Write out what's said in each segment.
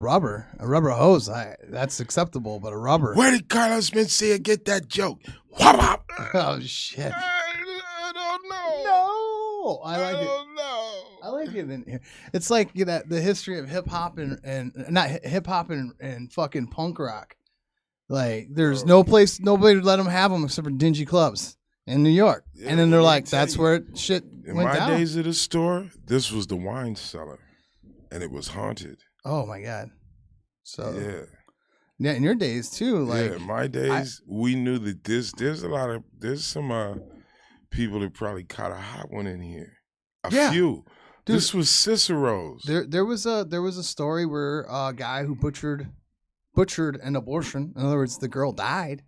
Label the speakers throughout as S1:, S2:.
S1: A rubber hose. That's acceptable, but a rubber.
S2: Where did Carlos Mencia get that joke? Whop, whop.
S1: Oh shit!
S2: I don't know.
S1: No, I like it.
S2: don't know.
S1: I like it in here. It's like the history of hip hop and not hip hop and fucking punk rock. Like there's no place, nobody would let them have them except for dingy clubs in New York.
S2: Yeah,
S1: and then they're
S2: let me
S1: like,
S2: tell
S1: that's
S2: you,
S1: where shit
S2: In
S1: went
S2: my
S1: down.
S2: days at the store, this was the wine cellar, and it was haunted.
S1: Oh my god! So
S2: Yeah.
S1: yeah, in your days too. Like
S2: yeah, my days, we knew that there's some people that probably caught a hot one in here. A
S1: Yeah.
S2: few.
S1: Dude,
S2: this was Cicero's.
S1: there was a story where a guy who butchered an abortion. In other words, the girl died,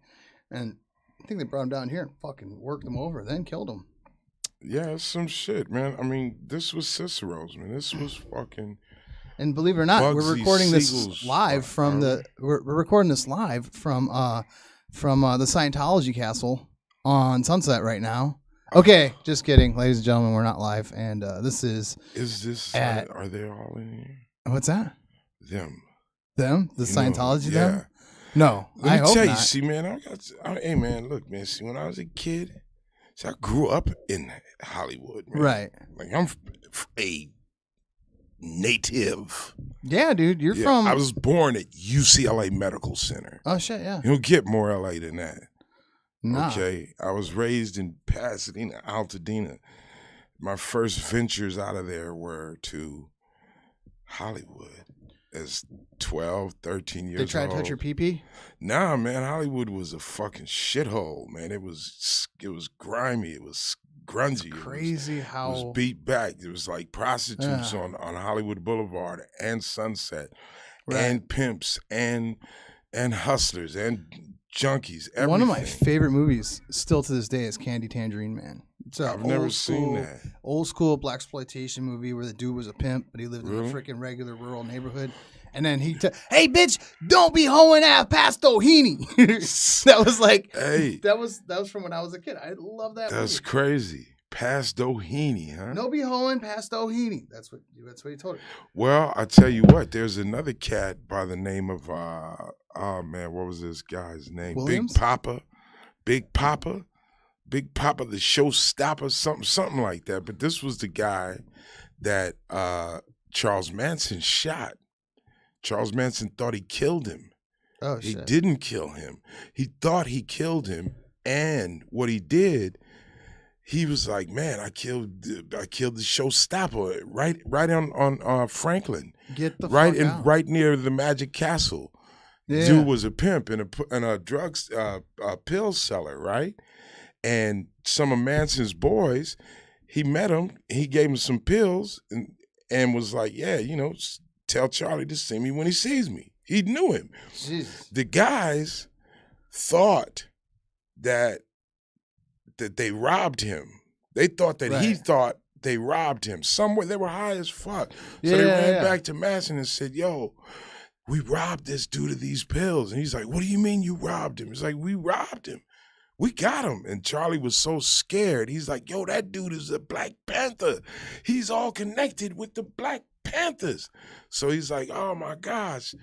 S1: and I think they brought him down here and fucking worked him over, then killed him.
S2: Yeah, it's some shit, man. I mean, this was Cicero's, man. This was fucking.
S1: And believe it or not, we're
S2: Bugsy
S1: recording this
S2: Siegel's
S1: live
S2: spot,
S1: from
S2: right?
S1: we're recording this live from the Scientology Castle on Sunset right now. Okay, just kidding, ladies and gentlemen, we're not live, and this is
S2: this? Are they all in here?
S1: what's that?
S2: Them.
S1: Them? The
S2: You know,
S1: Scientology?
S2: yeah.
S1: Them? No, I
S2: Let me
S1: hope
S2: tell
S1: not.
S2: you, see, man, hey, man, look, man, see, when I was a kid, see, I grew up in Hollywood, man.
S1: Right?
S2: Like, I'm a native.
S1: Yeah, dude, you're
S2: Yeah,
S1: from.
S2: I was born at UCLA Medical Center.
S1: Oh shit, yeah.
S2: You don't get more LA than that.
S1: Nah.
S2: Okay, I was raised in Pasadena, Altadena. My first ventures out of there were to Hollywood as 12, 13 years old.
S1: They tried to touch your pee-pee?
S2: Nah, man, Hollywood was a fucking shithole, man. It was grimy. It was grungy.
S1: Crazy
S2: It
S1: how
S2: was beat back. It was like prostitutes
S1: Yeah.
S2: on Hollywood Boulevard and Sunset,
S1: Right.
S2: and pimps and hustlers and junkies. Everything.
S1: One of my favorite movies, still to this day, is Candy Tangerine Man. It's a
S2: I've never seen that.
S1: old school blaxploitation movie where the dude was a pimp, but he lived in
S2: Really?
S1: a freaking regular rural neighborhood. And then hey bitch, don't be hoeing out past Doheny. That was like,
S2: Hey,
S1: that was from when I was a kid. I love that
S2: that's
S1: movie.
S2: crazy. Past Doheny, huh?
S1: No be hoeing past Doheny. That's what he told her.
S2: Well, I tell you what, there's another cat by the name of oh man, what was this guy's name?
S1: Williams?
S2: Big Papa, the showstopper, something like that. But this was the guy that Charles Manson shot. Charles Manson thought he killed him.
S1: Oh
S2: He
S1: shit.
S2: didn't kill him. He thought he killed him, and what he did, he was like, "Man, I killed the showstopper right on Franklin,
S1: Get the
S2: right
S1: fuck out.
S2: right near the Magic Castle."
S1: Yeah.
S2: Dude was a pimp and a drugs pill seller, right? And some of Manson's boys, he met him, he gave him some pills, and was like, "Yeah, tell Charlie to see me when he sees me." He knew him.
S1: Jesus.
S2: The guys thought that they robbed him. They thought that he
S1: Right.
S2: thought they robbed him. Somewhere they were high as fuck. So
S1: Yeah,
S2: they ran
S1: yeah.
S2: back to Manson and said, "Yo, we robbed this dude of these pills." And he's like, "What do you mean you robbed him?" He's like, "We robbed him. We got him." And Charlie was so scared. He's like, "Yo, that dude is a Black Panther. He's all connected with the Black Panthers." So he's like, "Oh my gosh."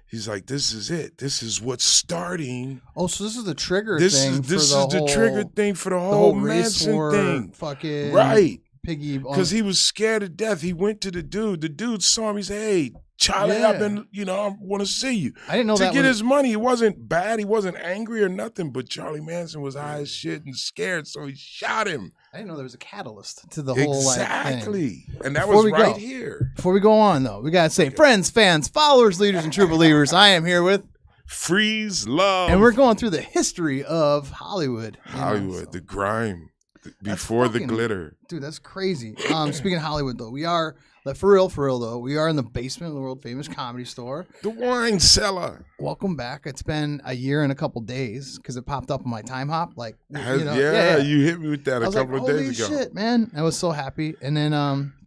S2: He's like, "This is it. This is what's starting.
S1: Oh, so this is the trigger
S2: This
S1: thing.
S2: is
S1: for
S2: the trigger thing for the
S1: the
S2: whole
S1: race
S2: Manson
S1: war
S2: thing."
S1: fucking
S2: Right.
S1: piggy.
S2: Because he was scared to death. He went to the dude. The dude saw him. He said, "Hey, Charlie,
S1: Yeah.
S2: I want to see you."
S1: I didn't know
S2: To
S1: that
S2: get
S1: was-
S2: his money. It wasn't bad. He wasn't angry or nothing. But Charlie Manson was high as shit and scared, so he shot him.
S1: I didn't know there was a catalyst to the whole like thing.
S2: Exactly. And that
S1: Before
S2: was
S1: we
S2: right
S1: go.
S2: here.
S1: Before we go on, though, we gotta say, friends, fans, followers, leaders, and true believers. I am here with,
S2: Freez Luv.
S1: and we're going through the history of Hollywood. you know,
S2: Hollywood,
S1: so-
S2: the grime,
S1: That's
S2: before the
S1: fucking-
S2: glitter.
S1: Dude, that's crazy. Speaking of Hollywood, though, we are like, for real, though. We are in the basement of the world famous Comedy Store.
S2: The wine cellar.
S1: Welcome back. It's been a year and a couple days because it popped up on my time hop. Like,
S2: You hit me with that
S1: I
S2: a
S1: was
S2: couple
S1: like,
S2: of days
S1: holy
S2: ago.
S1: shit, man! I was so happy. And then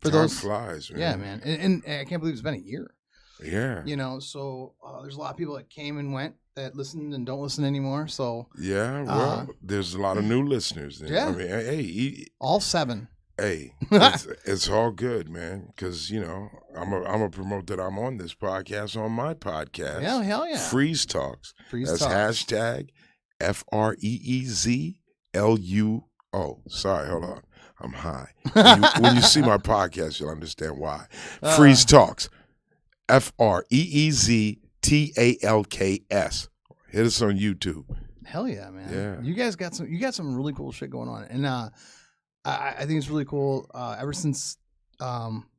S1: for
S2: Time
S1: those,
S2: flies, man.
S1: yeah, man, and I can't believe it's been a year.
S2: Yeah.
S1: So there's a lot of people that came and went that listened and don't listen anymore. So
S2: Yeah, well, there's a lot of new listeners.
S1: Yeah.
S2: I mean, hey,
S1: all 7.
S2: Hey, it's all good, man. Because I'm a promote that I'm on this podcast on my podcast.
S1: Yeah, hell yeah.
S2: Freeze Talks. That's
S1: Talks.
S2: hashtag FREEZLUO. Sorry, hold on. I'm high. When you see my podcast, you'll understand why. Freeze Talks. FREEZTALKS. Hit us on YouTube.
S1: Hell yeah, man.
S2: Yeah.
S1: You guys got some really cool shit going on. And I think it's really cool. Ever since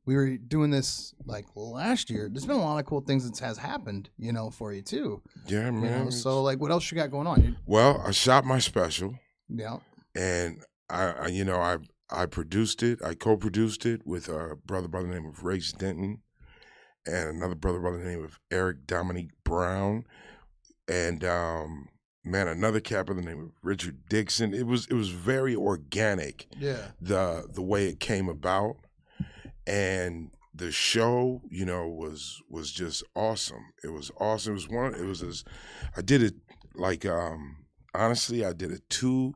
S1: we were doing this like last year, there's been a lot of cool things that has happened, for you too.
S2: Yeah, man.
S1: So like, what else you got going on?
S2: Well, I shot my special.
S1: Yeah.
S2: And I produced it. I co-produced it with a brother by the name of Race Denton and another brother by the name of Eric Dominique Brown. And another cat by the name of Richard Dixon. It was very organic.
S1: Yeah.
S2: The way it came about, and the show, was just awesome. It was awesome. I did it like honestly, I did a 2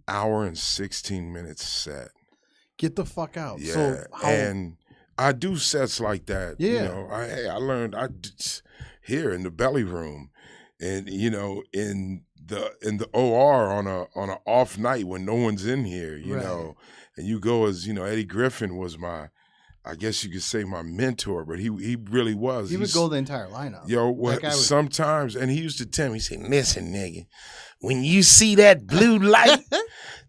S2: hour and 16 minutes set.
S1: Get the fuck out.
S2: Yeah,
S1: so
S2: and I do sets like that.
S1: Yeah.
S2: I learned here in the belly room. And in the OR on a off night when no one's in here, and you go as Eddie Griffin was I guess you could say my mentor, but he really was.
S1: He would go the entire lineup.
S2: Sometimes, and he used to tell me, he said, "Listen, nigga, when you see that blue light,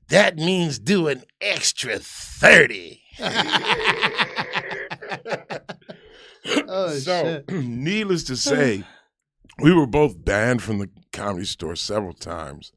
S2: that means do an extra 30."
S1: Oh, shit.
S2: Needless to say. We were both banned from the Comedy Store several times,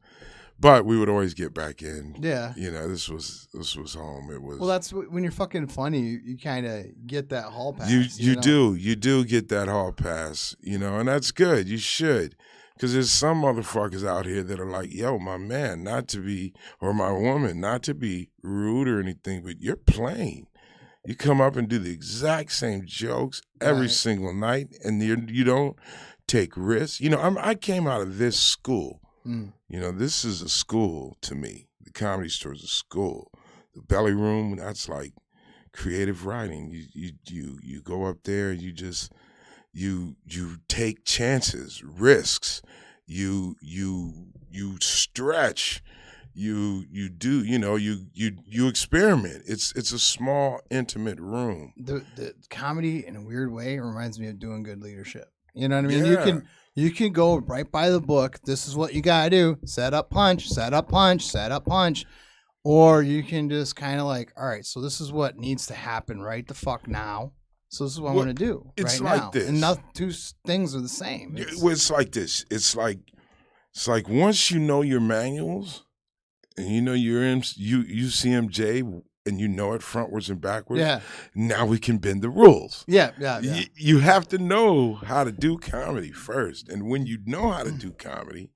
S2: but we would always get back in.
S1: Yeah.
S2: This was home. It was.
S1: Well, that's when you're fucking funny. You kind of get that hall pass.
S2: You do get that hall pass. And that's good. You should, because there's some motherfuckers out here that are like, "Yo, my man, not to be, or my woman, not to be rude or anything, but you're playing. You come up and do the exact same jokes every single night, and you don't take risks." I came out of this school. This is a school to me. The Comedy Store is a school. The belly room, that's like creative writing. You go up there, you take chances, risks. You stretch. You experiment. It's a small, intimate room.
S1: The comedy in a weird way reminds me of doing good leadership. You know what I mean?
S2: Yeah.
S1: You can go right by the book. This is what you gotta do: set up, punch, set up, punch, set up, punch. Or you can just kind of like, all right, so this is what needs to happen right the fuck now. So this is what I'm gonna do
S2: it's
S1: right
S2: like
S1: now.
S2: this.
S1: And two things are the same.
S2: It's like this. It's like once you know your manuals, and you're in UCMJ, and you know it frontwards and backwards.
S1: Yeah.
S2: Now we can bend the rules.
S1: Yeah.
S2: You have to know how to do comedy first, and when you know how to do comedy,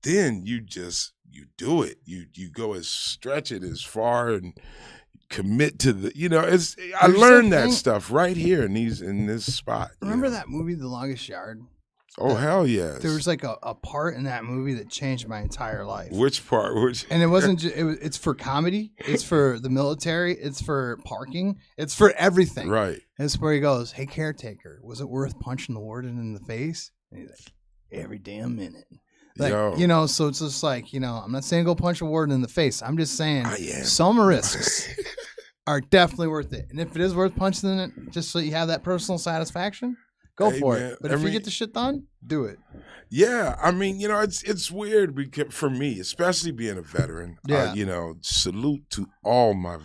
S2: then you do it. You go stretch it as far and commit to the. I learned that stuff right here in this spot.
S1: Remember that movie, The Longest Yard?
S2: Oh, hell yes.
S1: There was like a part in that movie that changed my entire life.
S2: Which part?
S1: And it wasn't just, it's for comedy. It's for the military. It's for parking. It's for everything.
S2: Right.
S1: And it's where he goes, "Hey, caretaker, was it worth punching the warden in the face?" And he's like, "Every damn minute." Like, so it's just like, I'm not saying go punch a warden in the face. I'm just saying some risks are definitely worth it. And if it is worth punching it just so you have that personal sasatisfaction, go for it. But if you get the shit done, do it.
S2: Yeah, it's weird because for me, especially being a veteran.
S1: Yeah.
S2: Salute to all my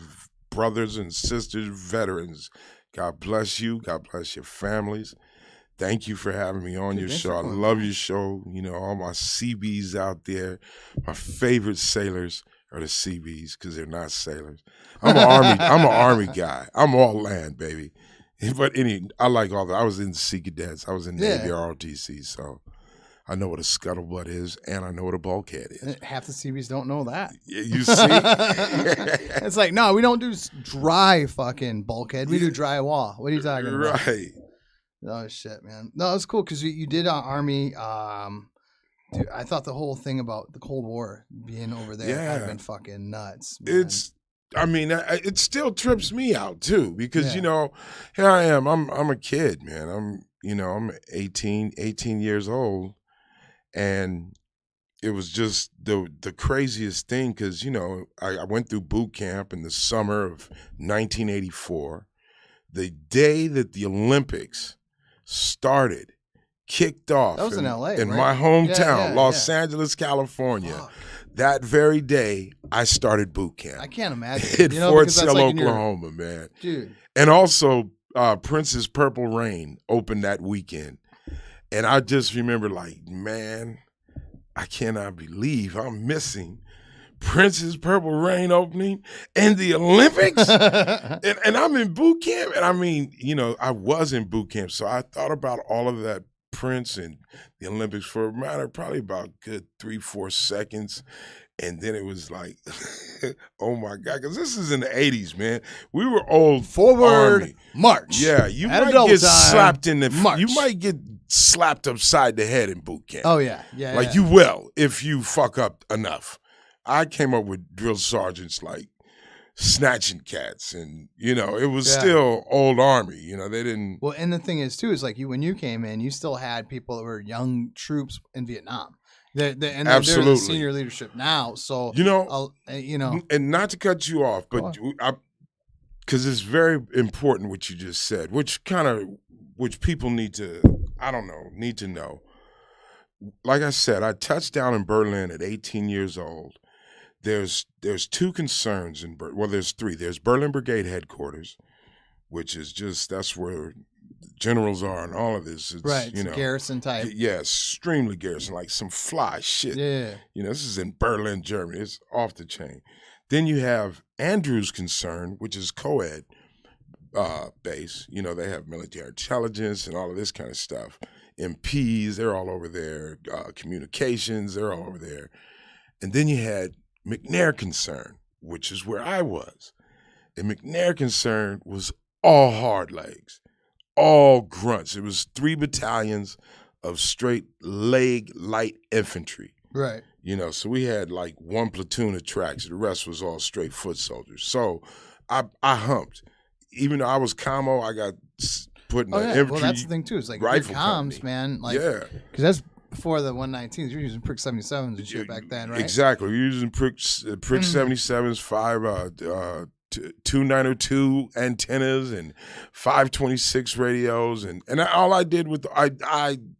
S2: brothers and sisters, veterans. God bless you. God bless your families. Thank you for having me on your show. I love your show. All my CBs out there. My favorite sailors are the CBs because they're not sailors. I'm an army guy. I'm all land, baby. But I like all that. I was in Sea Cadets. I was in Navy ROTC, so I know what a scuttlebutt is, and I know what a bulkhead is.
S1: Half the CBs don't know that.
S2: You see?
S1: It's like, no, we don't do dry fucking bulkhead. We do drywall. What are you talking about?
S2: Right.
S1: Oh, shit, man. No, it's cool because you did Army. Dude, I thought the whole thing about the Cold War being over there had been fucking nuts, man.
S2: I mean, it still trips me out too, because
S1: Yeah.
S2: you know, here I am. I'm a kid, man. I'm 18 years old, and it was just the craziest thing, because you know, I went through boot camp in the summer of 1984, the day that the Olympics started, kicked off.
S1: That was in LA,
S2: in
S1: right?
S2: my hometown,
S1: Yeah,
S2: Los Angeles, California.
S1: Fuck.
S2: That very day, I started boot camp.
S1: I can't imagine.
S2: In Fort
S1: because that's
S2: Sill,
S1: like in
S2: Oklahoma, man.
S1: Dude.
S2: And also, Prince's Purple Rain opened that weekend. And I just remember, like, man, I cannot believe I'm missing Prince's Purple Rain opening and the Olympics. and I'm in boot camp. And I mean, you know, I was in boot camp. So I thought about all of that Prince and the Olympics for a matter of probably about good 3-4 seconds. And then it was like, oh my God, because this is in the 80s, man. We were old.
S1: Forward
S2: Army.
S1: march.
S2: Yeah, you
S1: At
S2: might
S1: adult
S2: get
S1: time,
S2: slapped in the
S1: march.
S2: You might get slapped upside the head in boot camp.
S1: Oh yeah, yeah.
S2: Like you will if you fuck up enough. I came up with drill sergeants like snatching cats, and you know, it was still old Army. You know, they didn't.
S1: Well, and the thing is too is like when you came in, you still had people that were young troops in Vietnam. And they're the senior leadership now. So
S2: you know, and not to cut you off, but because it's very important what you just said, which people need to know. Like I said, I touched down in Berlin at 18 years old. There's two concerns in well, there's three. There's Berlin Brigade headquarters, which is that's where generals are and all of this. It's,
S1: right, it's
S2: you know,
S1: garrison type.
S2: Yeah, extremely garrison, like some fly shit.
S1: Yeah.
S2: You know, this is in Berlin, Germany. It's off the chain. Then you have Andrew's concern, which is co-ed base. You know, they have military intelligence and all of this kind of stuff. MPs, they're all over there. Communications, they're all over there. And then you had McNair concern, which is where I was. And McNair concern was all hard legs, all grunts. It was 3 battalions of straight leg light infantry.
S1: Right.
S2: You know, so we had like 1 platoon of tracks. The rest was all straight foot soldiers. So I humped. Even though I was commo, I got put in the infantry. Well,
S1: that's the thing too. It's like good comms, man. Like, because that's before the 119s. You're using Prick 77s and shit back then, right?
S2: Exactly. You're using Prick 77s, 2902 antennas and 526 radios, and all I did with I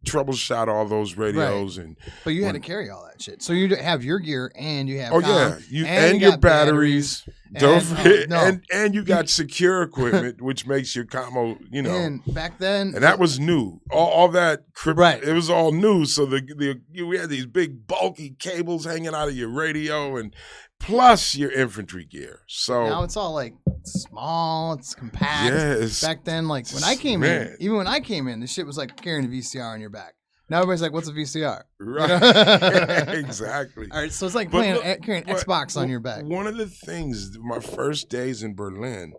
S2: troubleshot all those radios, right.
S1: But you had to carry all that shit. So you have your gear and you have
S2: and your batteries. Don't forget, and you got secure equipment, which makes your commo, you know.
S1: And back then,
S2: and that was new. All that, right? It was all new. So we had these big bulky cables hanging out of your radio, and plus your infantry gear. So
S1: now it's all like small, it's compact.
S2: Yeah,
S1: back then, like when I came in, even when I came in, the shit was like carrying a VCR on your back. Now everybody's like, "What's a VCR?"
S2: Right? You know? Exactly.
S1: All right, so it's like carrying Xbox on your back.
S2: One of the things, my first days in Berlin,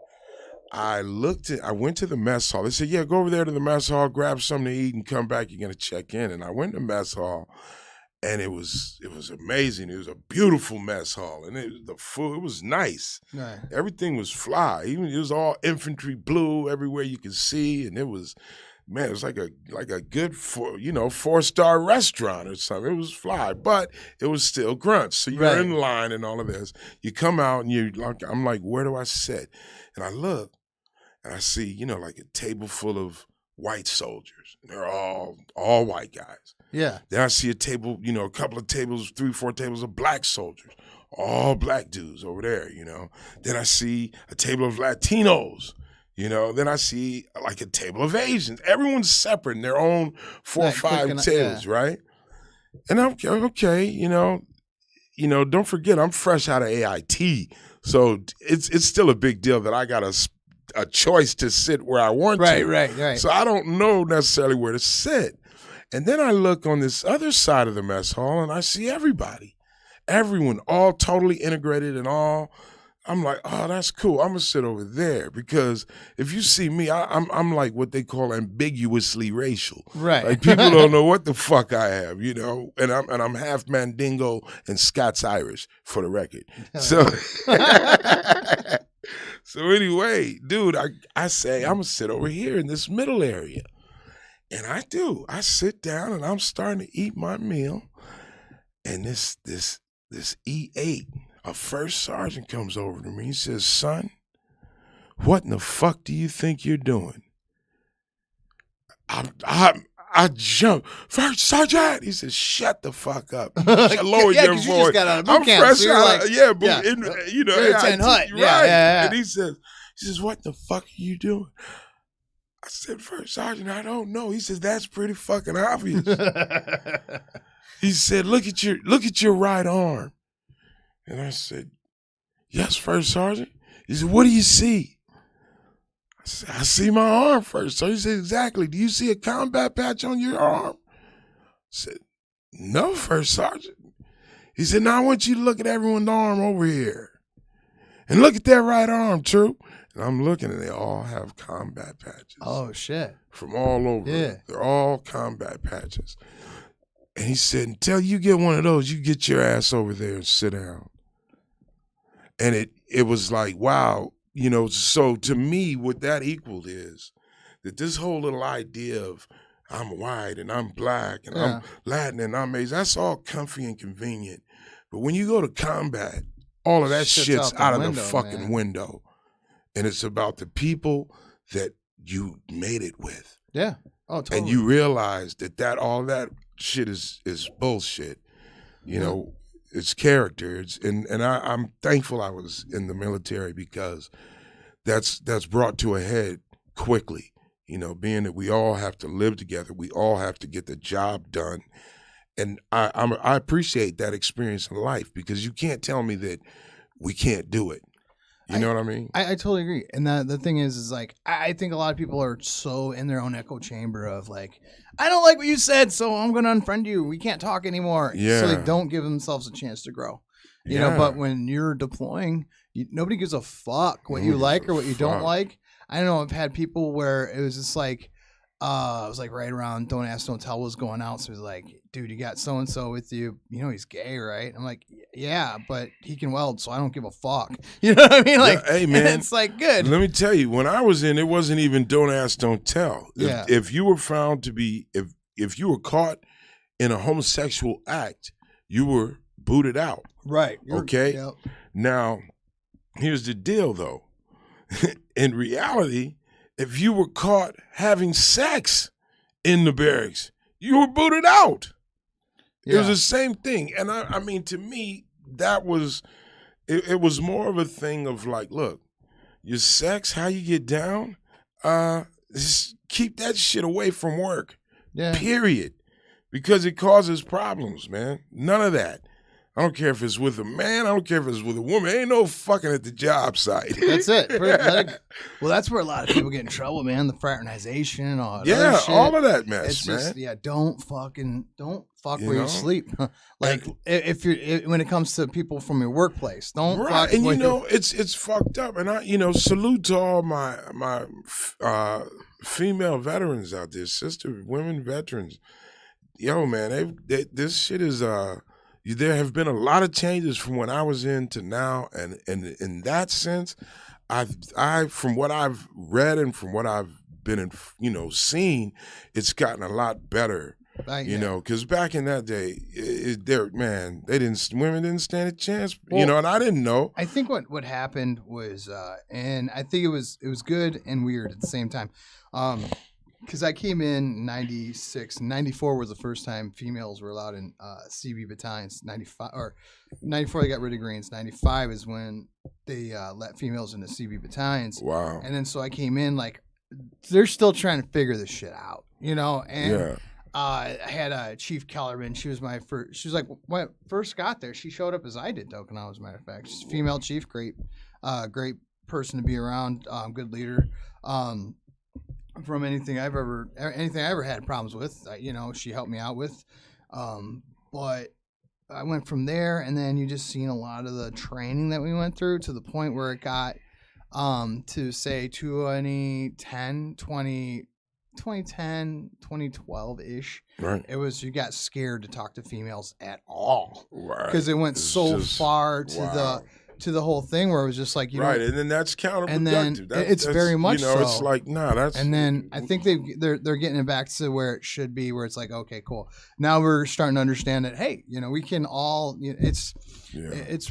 S2: I went to the mess hall. They said, "Yeah, go over there to the mess hall, grab something to eat, and come back. You're gonna check in." And I went to mess hall. And it was amazing. It was a beautiful mess hall, and the food, it was nice.
S1: Right.
S2: Everything was fly. Even it was all infantry blue everywhere you could see, and it was, man, it was like a good 4-star restaurant or something. It was fly, but it was still grunts. So you're in line and all of this. You come out and I'm like, where do I sit? And I look, and I see, like a table full of white soldiers. They're all white guys.
S1: Yeah.
S2: Then I see a table, a couple of tables, 3-4 tables of black soldiers, all black dudes over there, Then I see a table of Latinos, Then I see like a table of Asians. Everyone's separate in their own 4 or 5 tables, right? And I'm okay, don't forget I'm fresh out of AIT, so it's still a big deal that I got a choice to sit where I want to.
S1: Right.
S2: So I don't know necessarily where to sit. And then I look on this other side of the mess hall and I see everyone all totally integrated and all. I'm like, oh, that's cool. I'm gonna sit over there because if you see me, I'm like what they call ambiguously racial.
S1: Right.
S2: Like people don't know what the fuck I am, you know. And I'm half Mandingo and Scots Irish for the record. So so anyway, dude, I say I'm gonna sit over here in this middle area. And I do. I sit down and I'm starting to eat my meal. And this E8, a first sergeant, comes over to me. He says, son, what in the fuck do you think you're doing? I jump. First sergeant. He says, shut the fuck up. Lower your voice.
S1: You just got out of boot
S2: I'm
S1: camp,
S2: fresh
S1: so
S2: out of,
S1: you're
S2: but you know,
S1: you're a 10 hut.
S2: right.
S1: Yeah.
S2: And he says, what the fuck are you doing? I said, first sergeant, I don't know. He says, that's pretty fucking obvious. He said, look at your right arm. And I said, yes, first sergeant. He said, what do you see? I said, I see my arm, first. So he said, exactly. Do you see a combat patch on your arm? I said, no, first sergeant. He said, now I want you to look at everyone's arm over here. And look at that right arm, Troop. And I'm looking, and they all have combat patches.
S1: Oh, shit.
S2: From all over.
S1: Yeah.
S2: They're all combat patches. And he said, until you get one of those, you get your ass over there and sit down. And it was like, wow, you know, so to me, what that equaled is that this whole little idea of I'm white and I'm black and I'm Latin and I'm Asian, that's all comfy and convenient. But when you go to combat, all of that shit's out of the fucking window. And it's about the people that you made it with.
S1: Yeah. Oh, totally.
S2: And you realize that all that shit is bullshit. You know, it's character. I'm thankful I was in the military because that's brought to a head quickly. You know, being that we all have to live together, we all have to get the job done. And I appreciate that experience in life because you can't tell me that we can't do it. You know what I mean?
S1: I totally agree. And the thing is like, I think a lot of people are so in their own echo chamber of like, I don't like what you said, so I'm going to unfriend you. We can't talk anymore.
S2: Yeah.
S1: So they don't give themselves a chance to grow. You know, but when you're deploying, nobody gives a fuck what you like or what you don't like. I don't know. I've had people where it was just like, it was like right around Don't Ask, Don't Tell was going out. So it was like, dude, you got so-and-so with you. You know, he's gay, right? I'm like, yeah, but he can weld, so I don't give a fuck. You know what I mean? Like,
S2: hey, man,
S1: it's like, good.
S2: Let me tell you, when I was in, it wasn't even Don't Ask, Don't Tell.
S1: Yeah.
S2: If you were found to be, if you were caught in a homosexual act, you were booted out.
S1: Right.
S2: Okay?
S1: Yep.
S2: Now, here's the deal, though. In reality, if you were caught having sex in the barracks, you were booted out. Yeah. It was the same thing. And I mean, to me, that was, it was more of a thing of like, look, your sex, how you get down, just keep that shit away from work. Yeah. Period. Because it causes problems, man. None of that. I don't care if it's with a man. I don't care if it's with a woman. Ain't no fucking at the job site.
S1: That's it. Well, that's where a lot of people get in trouble, man. The fraternization, all that shit.
S2: All of that mess,
S1: it's
S2: man.
S1: Just, don't fuck where you sleep. Like when it comes to people from your workplace, don't fuck.
S2: And it's fucked up. And I, salute to all my female veterans out there, women veterans. Yo, man, this shit is there have been a lot of changes from when I was in to now, and in that sense, I from what I've read and from what I've been in, seen, it's gotten a lot better. Because back in that day, women didn't stand a chance, and I didn't know.
S1: I think what happened was, and I think it was good and weird at the same time. Because I came in 96, 94 was the first time females were allowed in CB battalions. 94 they got rid of Greens. 95 is when they let females into CB battalions.
S2: Wow.
S1: And then so I came in like they're still trying to figure this shit out, And I had Chief Kellerman. She was my first. She was like when I first got there. She showed up as I did, Okinawa, as a matter of fact. She's a female chief, great person to be around, good leader. From anything I ever had problems with, she helped me out with. But I went from there, and then you just seen a lot of the training that we went through to the point where it got to say 2012-ish.
S2: Right.
S1: It was, you got scared to talk to females at all.
S2: Right.
S1: Because it went so far to the whole thing where it was just like, you know.
S2: Right, and then that's counterproductive.
S1: And then it's very much so.
S2: It's like, nah, that's.
S1: And then I think they're getting it back to where it should be, where it's like, okay, cool. Now we're starting to understand that, hey, you know, we can all. You know, it's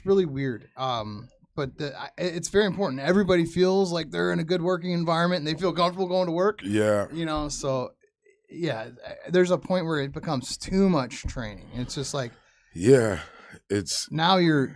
S1: really weird. But it's very important. Everybody feels like they're in a good working environment and they feel comfortable going to work.
S2: Yeah.
S1: You know, so yeah, there's a point where it becomes too much training. It's just like,
S2: yeah, it's
S1: now you're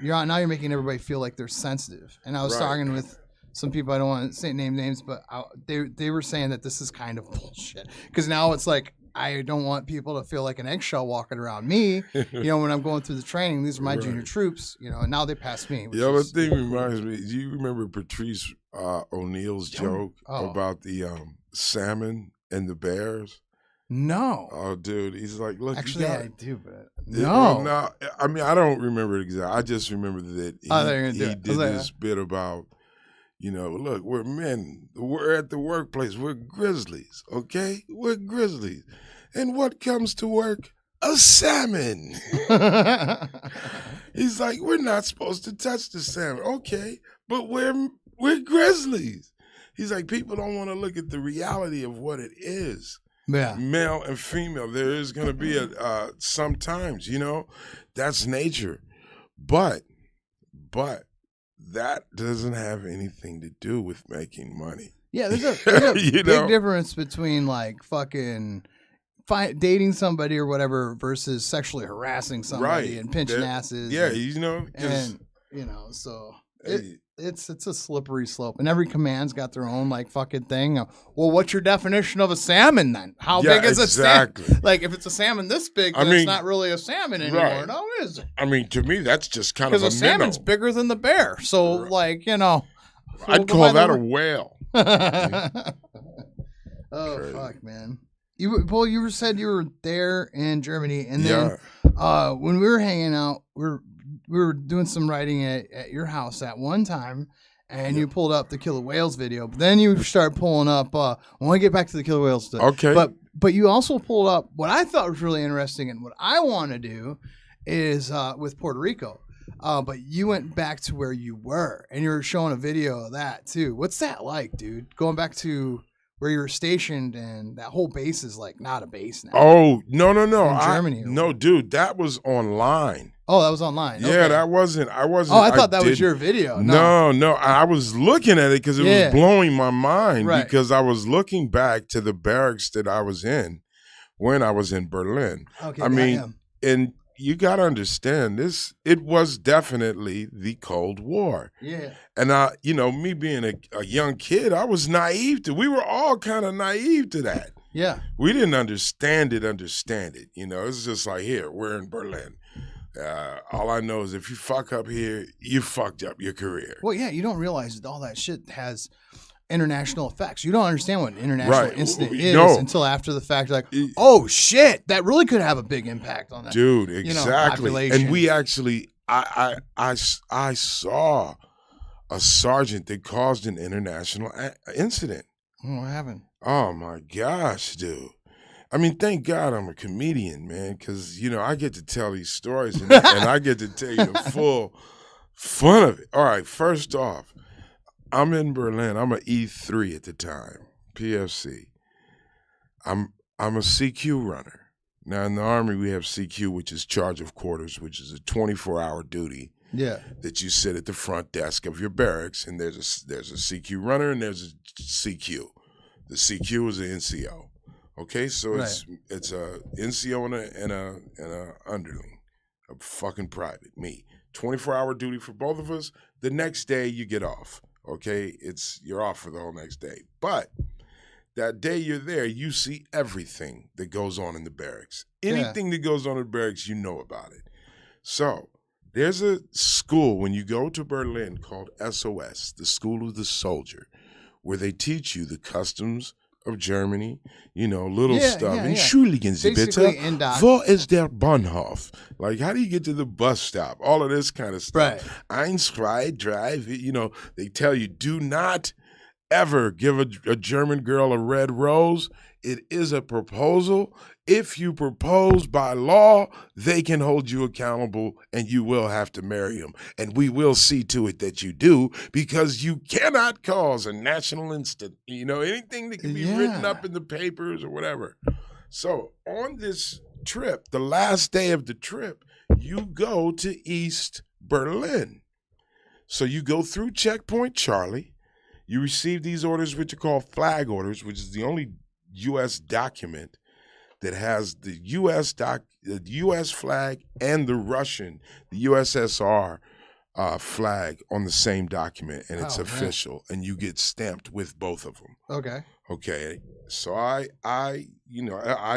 S1: making everybody feel like they're sensitive. And I was talking with some people, I don't want to say names, but they were saying that this is kind of bullshit, because now it's like, I don't want people to feel like an eggshell walking around me. You know, when I'm going through the training, these are my junior troops. You know, and now they pass me.
S2: The other thing reminds me. Do you remember Patrice O'Neal's joke about the salmon and the bears?
S1: No.
S2: Oh, dude, he's like, look.
S1: Actually, I do, but no.
S2: No, I mean, I don't remember it exactly. I just remember that he did this bit about, you know, look, we're men. We're at the workplace. We're grizzlies, okay? We're grizzlies. And what comes to work? A salmon. He's like, we're not supposed to touch the salmon. Okay, but we're grizzlies. He's like, people don't want to look at the reality of what it is.
S1: Yeah.
S2: Male and female. There is going to be sometimes, you know, that's nature. But that doesn't have anything to do with making money.
S1: Yeah, there's a big difference between like fucking dating somebody or whatever versus sexually harassing somebody and pinching asses.
S2: Yeah,
S1: and you know, so it's a slippery slope, and every command's got their own like fucking thing. Well, what's your definition of a salmon then? How big is a salmon? Like, if it's a salmon this big, then it's not really a salmon anymore.
S2: Right.
S1: No, it is.
S2: I mean, to me, that's just kind of a
S1: because a salmon's bigger than the bear. So, like, you know,
S2: I'd call that a whale.
S1: Oh, crazy. Fuck, man. You said you were there in Germany, and then when we were hanging out, we were doing some writing at your house at one time, and you pulled up the killer whales video. But then you start pulling up. I want to get back to the killer whales stuff.
S2: Okay.
S1: But you also pulled up what I thought was really interesting, and what I want to do is with Puerto Rico. But you went back to where you were, and you were showing a video of that too. What's that like, dude? Going back to where you were stationed, and that whole base is like not a base now.
S2: Oh, no. In
S1: Germany.
S2: No, dude, that was online.
S1: Oh, that was online.
S2: Yeah,
S1: okay.
S2: I wasn't.
S1: Oh, I thought that was your video.
S2: No. I was looking at it because it was blowing my mind because I was looking back to the barracks that I was in when I was in Berlin.
S1: Okay,
S2: I mean, and you got to understand this. It was definitely the Cold War.
S1: Yeah.
S2: And me being a young kid, I was naive to. We were all kind of naive to that.
S1: Yeah.
S2: We didn't understand it. You know, it's just like, here, we're in Berlin. All I know is if you fuck up here, you fucked up your career.
S1: Well, yeah, you don't realize that all that shit has international effects. You don't understand what an international incident is until after the fact. Like, oh shit, that really could have a big impact on that,
S2: dude. Exactly.
S1: Population.
S2: And we actually, I saw a sergeant that caused an international incident.
S1: Oh, I haven't.
S2: Oh my gosh, dude. I mean, thank God I'm a comedian, man, because, I get to tell these stories and I get to tell you the full fun of it. All right, first off, I'm in Berlin. I'm an E3 at the time, PFC. I'm a CQ runner. Now, in the Army, we have CQ, which is charge of quarters, which is a 24-hour duty that you sit at the front desk of your barracks, and there's a CQ runner and there's a CQ. The CQ is an NCO. Okay, so it's a NCO and a underling, a fucking private, me. 24-hour duty for both of us. The next day you get off. Okay, you're off for the whole next day. But that day you're there, you see everything that goes on in the barracks. Anything that goes on in the barracks, you know about it. So there's a school when you go to Berlin called SOS, the School of the Soldier, where they teach you the customs, of Germany, little
S1: Yeah,
S2: stuff.
S1: yeah,
S2: Entschuldigen Sie
S1: Basically,
S2: bitte,
S1: Indoc.
S2: wo ist der Bahnhof? Like, how do you get to the bus stop? All of this kind of stuff.
S1: Right.
S2: Eins, zwei, drei, they tell you, do not ever give a German girl a red rose. It is a proposal. If you propose by law, they can hold you accountable and you will have to marry him. And we will see to it that you do, because you cannot cause a national instant, anything that can be written up in the papers or whatever. So on this trip, the last day of the trip, you go to East Berlin. So you go through Checkpoint Charlie. You receive these orders, which are called flag orders, which is the only U.S. document that has the U.S. flag and the USSR flag on the same document, and it's official, and you get stamped with both of them. Okay. So I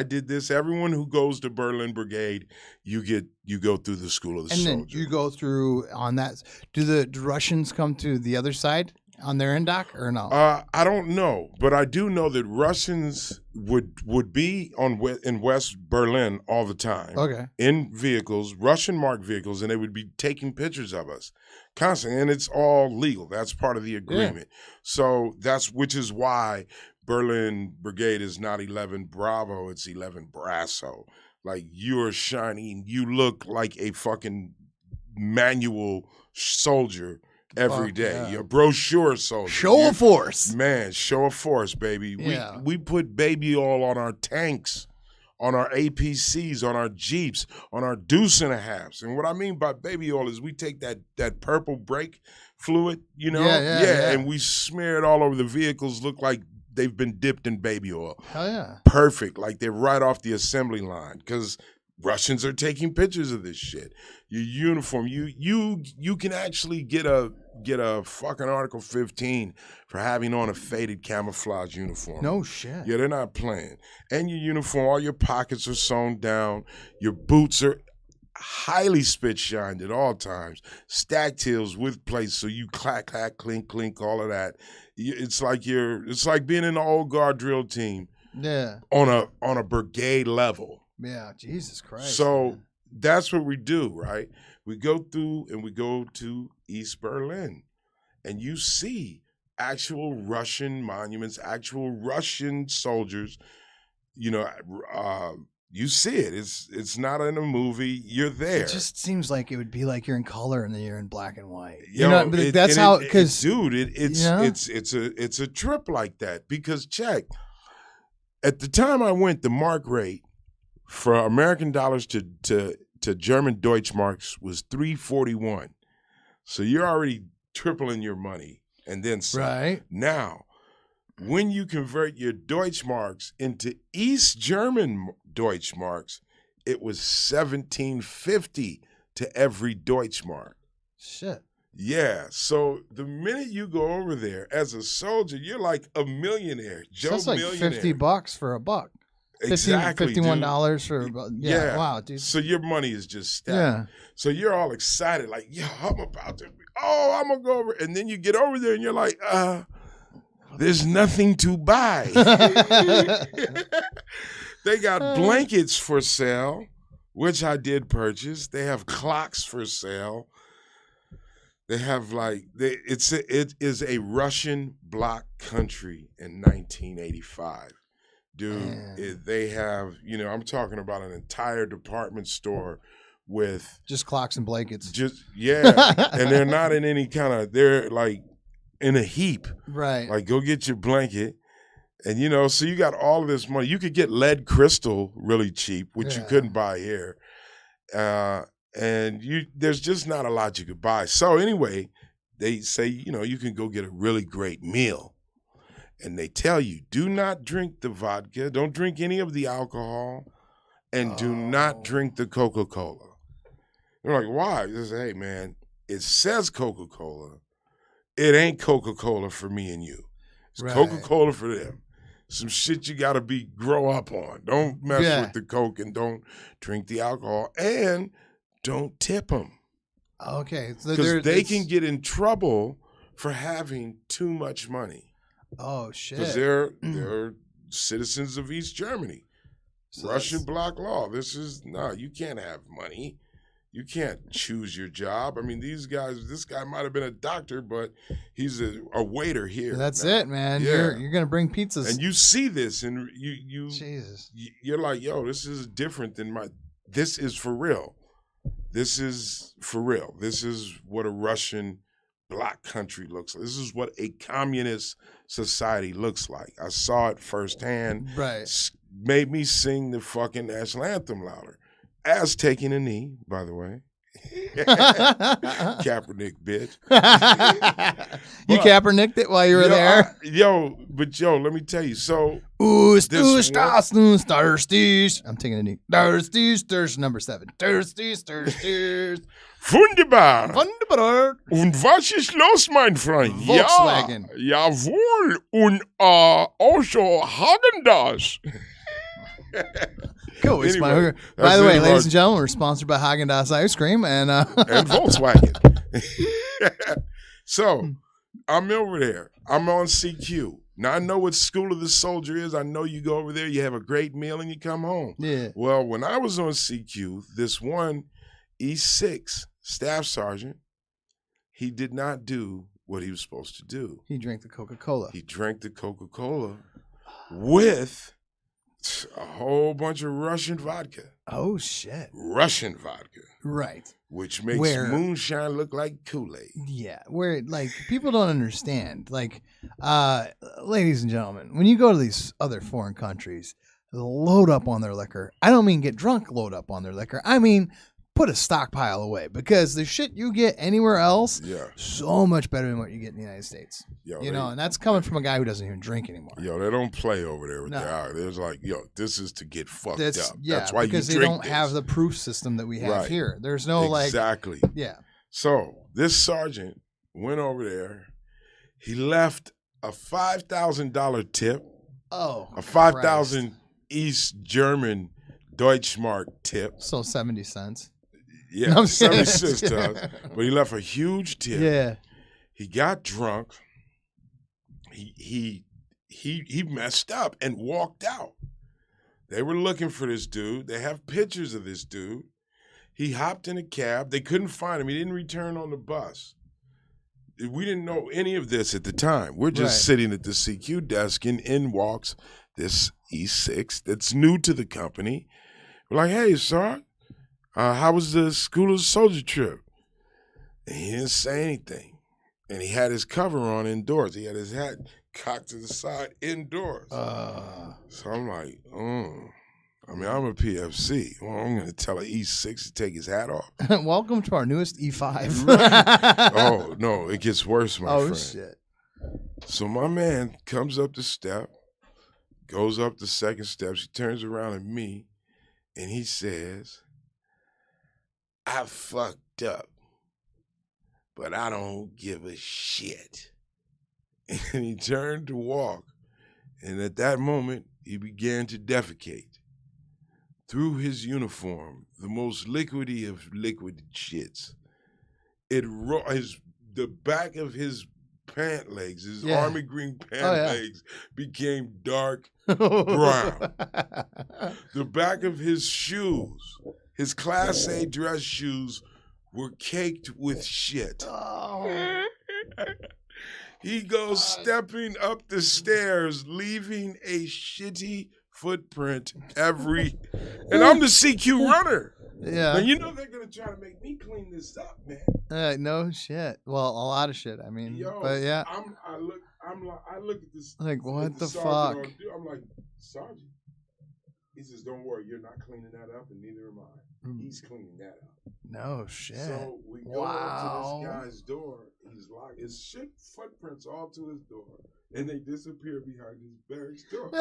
S2: did this. Everyone who goes to Berlin Brigade, you go through the School of the Soldier.
S1: And then you go through on that. Do the Russians come to the other side on their end dock or no?
S2: I don't know, but I do know that Russians would be in West Berlin all the time.
S1: Okay.
S2: In vehicles, Russian marked vehicles, and they would be taking pictures of us constantly, and it's all legal. That's part of the agreement. Yeah. So which is why Berlin Brigade is not 11 Bravo, it's 11 Brasso. Like, you're shining, you look like a fucking manual soldier every day. Yeah. You're a brochure soldier.
S1: Show of force.
S2: Man, show of force, baby. Yeah. We put baby oil on our tanks, on our APCs, on our Jeeps, on our deuce and a halves. And what I mean by baby oil is we take that purple brake fluid, and we smear it all over the vehicles, look like they've been dipped in baby oil.
S1: Hell yeah.
S2: Perfect. Like they're right off the assembly line, because Russians are taking pictures of this shit. Your uniform, you can actually get a fucking Article 15 for having on a faded camouflage uniform.
S1: No shit.
S2: Yeah, they're not playing. And your uniform, all your pockets are sewn down. Your boots are highly spit shined at all times. Stacked heels with plates, so you clack, clack, clink, clink, all of that. It's like being in the old guard drill team.
S1: Yeah.
S2: On a brigade level.
S1: Yeah, Jesus Christ.
S2: So
S1: man.
S2: That's what we do, right? We go through and we go to East Berlin, and you see actual Russian monuments, actual Russian soldiers. You see it. It's not in a movie. You're there.
S1: It just seems like it would be like you're in color and then you're in black and white.
S2: That's how. Because dude, it's a trip like that. Because check, at the time I went, the mark rate for American dollars to German Deutschmarks was 341. So you're already tripling your money, and then some.
S1: Right.
S2: Now, when you convert your Deutschmarks into East German Deutschmarks, it was 1750 to every Deutschmark.
S1: Shit.
S2: Yeah. So the minute you go over there as a soldier, you're like a millionaire.
S1: That's like
S2: millionaire.
S1: $50 for a buck.
S2: Exactly.
S1: $51 for yeah. Wow, dude.
S2: So your money is just stacked.
S1: Yeah.
S2: So you're all excited, like, I'm about to. I'm gonna go over, and then you get over there, and you're like, there's nothing to buy. They got blankets for sale, which I did purchase. They have clocks for sale. They have it is a Russian bloc country in 1985. Dude, they have, I'm talking about an entire department store with
S1: just clocks and blankets.
S2: And they're not in any kind of, they're like in a heap.
S1: Right.
S2: Like, go get your blanket. And, so you got all of this money. You could get lead crystal really cheap, which you couldn't buy here. And there's just not a lot you could buy. So anyway, they say, you can go get a really great meal. And they tell you, do not drink the vodka, don't drink any of the alcohol, and do not drink the Coca-Cola. They're like, why? They say, hey, man, it says Coca-Cola. It ain't Coca-Cola for me and you. It's Coca-Cola for them. Some shit you got to grow up on. Don't mess with the Coke, and don't drink the alcohol, and don't tip them.
S1: Okay.
S2: Because they can get in trouble for having too much money.
S1: Oh shit!
S2: Because they're citizens of East Germany.
S1: So
S2: Russian bloc law. You can't have money. You can't choose your job. I mean, this guy might have been a doctor, but he's a waiter here.
S1: That's
S2: now.
S1: it, man.
S2: Yeah.
S1: You're gonna bring pizzas.
S2: And you see this, and you're like, yo, this is different than this is for real. This is for real. This is what a Russian black country looks like. This is what a communist society looks like. I saw it firsthand.
S1: Right.
S2: Made me sing the fucking national anthem louder. As taking a knee, by the way. Kaepernick, bitch.
S1: You Kaepernicked it while you were there?
S2: Let me tell you. So,
S1: I'm taking a knee. Thirsties, number 7. Thirsties.
S2: Wunderbar. Und was ist los, mein Freund?
S1: Volkswagen.
S2: Ja, jawohl. Und also Häagen-Dazs.
S1: Cool.
S2: Anyway,
S1: by the way, ladies and gentlemen, we're sponsored by Häagen-Dazs ice cream and
S2: Volkswagen. So I'm over there. I'm on CQ. Now I know what School of the Soldier is. I know you go over there, you have a great meal, and you come home.
S1: Yeah.
S2: Well, when I was on CQ, this one E6 staff sergeant, he did not do what he was supposed to do.
S1: He drank the Coca-Cola.
S2: He drank the Coca-Cola with a whole bunch of Russian vodka.
S1: Oh, shit.
S2: Russian vodka.
S1: Right.
S2: Which makes moonshine look like Kool-Aid.
S1: Yeah. Where, like, people don't understand. Like, ladies and gentlemen, when you go to these other foreign countries, load up on their liquor. I don't mean get drunk, load up on their liquor. I mean, put a stockpile away, because the shit you get anywhere else, so much better than what you get in the United States. And that's coming from a guy who doesn't even drink anymore.
S2: They don't play over there with their. There's like, this is to get fucked up.
S1: Yeah,
S2: that's why
S1: because
S2: you
S1: they
S2: drink
S1: don't have the proof system that we have here. There's no
S2: exactly.
S1: Yeah.
S2: So this sergeant went over there. He left a $5,000 tip.
S1: Oh,
S2: a 5,000 East German Deutschmark tip.
S1: So 70 cents.
S2: Yeah, no, 70 cents does. But he left a huge tip.
S1: Yeah.
S2: He got drunk. He messed up and walked out. They were looking for this dude. They have pictures of this dude. He hopped in a cab. They couldn't find him. He didn't return on the bus. We didn't know any of this at the time. We're just sitting at the CQ desk, and in walks this E6 that's new to the company. We're like, hey, Sergeant. How was the School of the Soldier trip? And he didn't say anything. And he had his cover on indoors. He had his hat cocked to the side indoors. So I'm like, I'm a PFC. Well, I'm going to tell an E6 to take his hat off.
S1: Welcome to our newest E5.
S2: Oh, no, it gets worse, my friend.
S1: Oh, shit.
S2: So my man comes up the step, goes up the second step. He turns around at me, and he says, I fucked up, but I don't give a shit. And he turned to walk, and at that moment, he began to defecate. Through his uniform, the most liquidy of liquid shits. The back of his pant legs, his army green pant legs, became dark brown. The back of his shoes, his Class A dress shoes, were caked with shit.
S1: Oh.
S2: He goes stepping up the stairs, leaving a shitty footprint and I'm the CQ runner.
S1: Yeah.
S2: Now, you know they're going to try to make me clean this up, man.
S1: No shit. Well, a lot of shit. I mean, but yeah.
S2: I look at this.
S1: Like, what the fuck?
S2: I'm like, Sergeant. He says, don't worry, you're not cleaning that up, and neither am I. He's cleaning that up.
S1: No shit.
S2: So we go up to this guy's door. He's locked. His shit footprints all to his door, and they disappear behind his barracks door.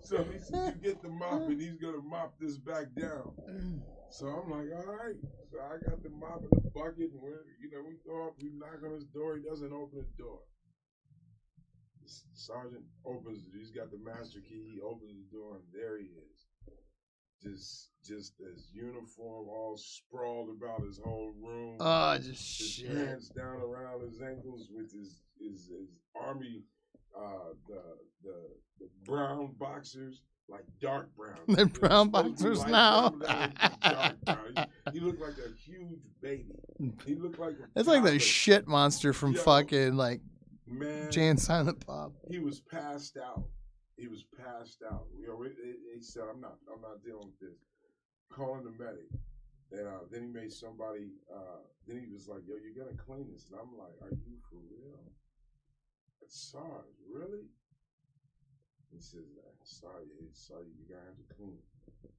S2: So he says, you get the mop, and he's going to mop this back down. So I'm like, all right. So I got the mop and the bucket, and we go up, we knock on his door. He doesn't open the door. The sergeant opens it. He's got the master key. He opens the door, and there he is. Just as uniform, all sprawled about his whole room.
S1: Oh, just
S2: his
S1: shit.
S2: Pants down around his ankles with his army the brown boxers, like dark brown.
S1: They're brown boxers now.
S2: Dark brown. He looked like a huge baby. He looked like
S1: it's like the shit monster from fucking like Jay and Silent Bob.
S2: He was passed out. He said, I'm not dealing with this. Calling the medic. And then he made somebody, then he was like, yo, you're going to clean this. And I'm like, are you for real? Sarge, really? He says, sorry, you're going to have to clean it.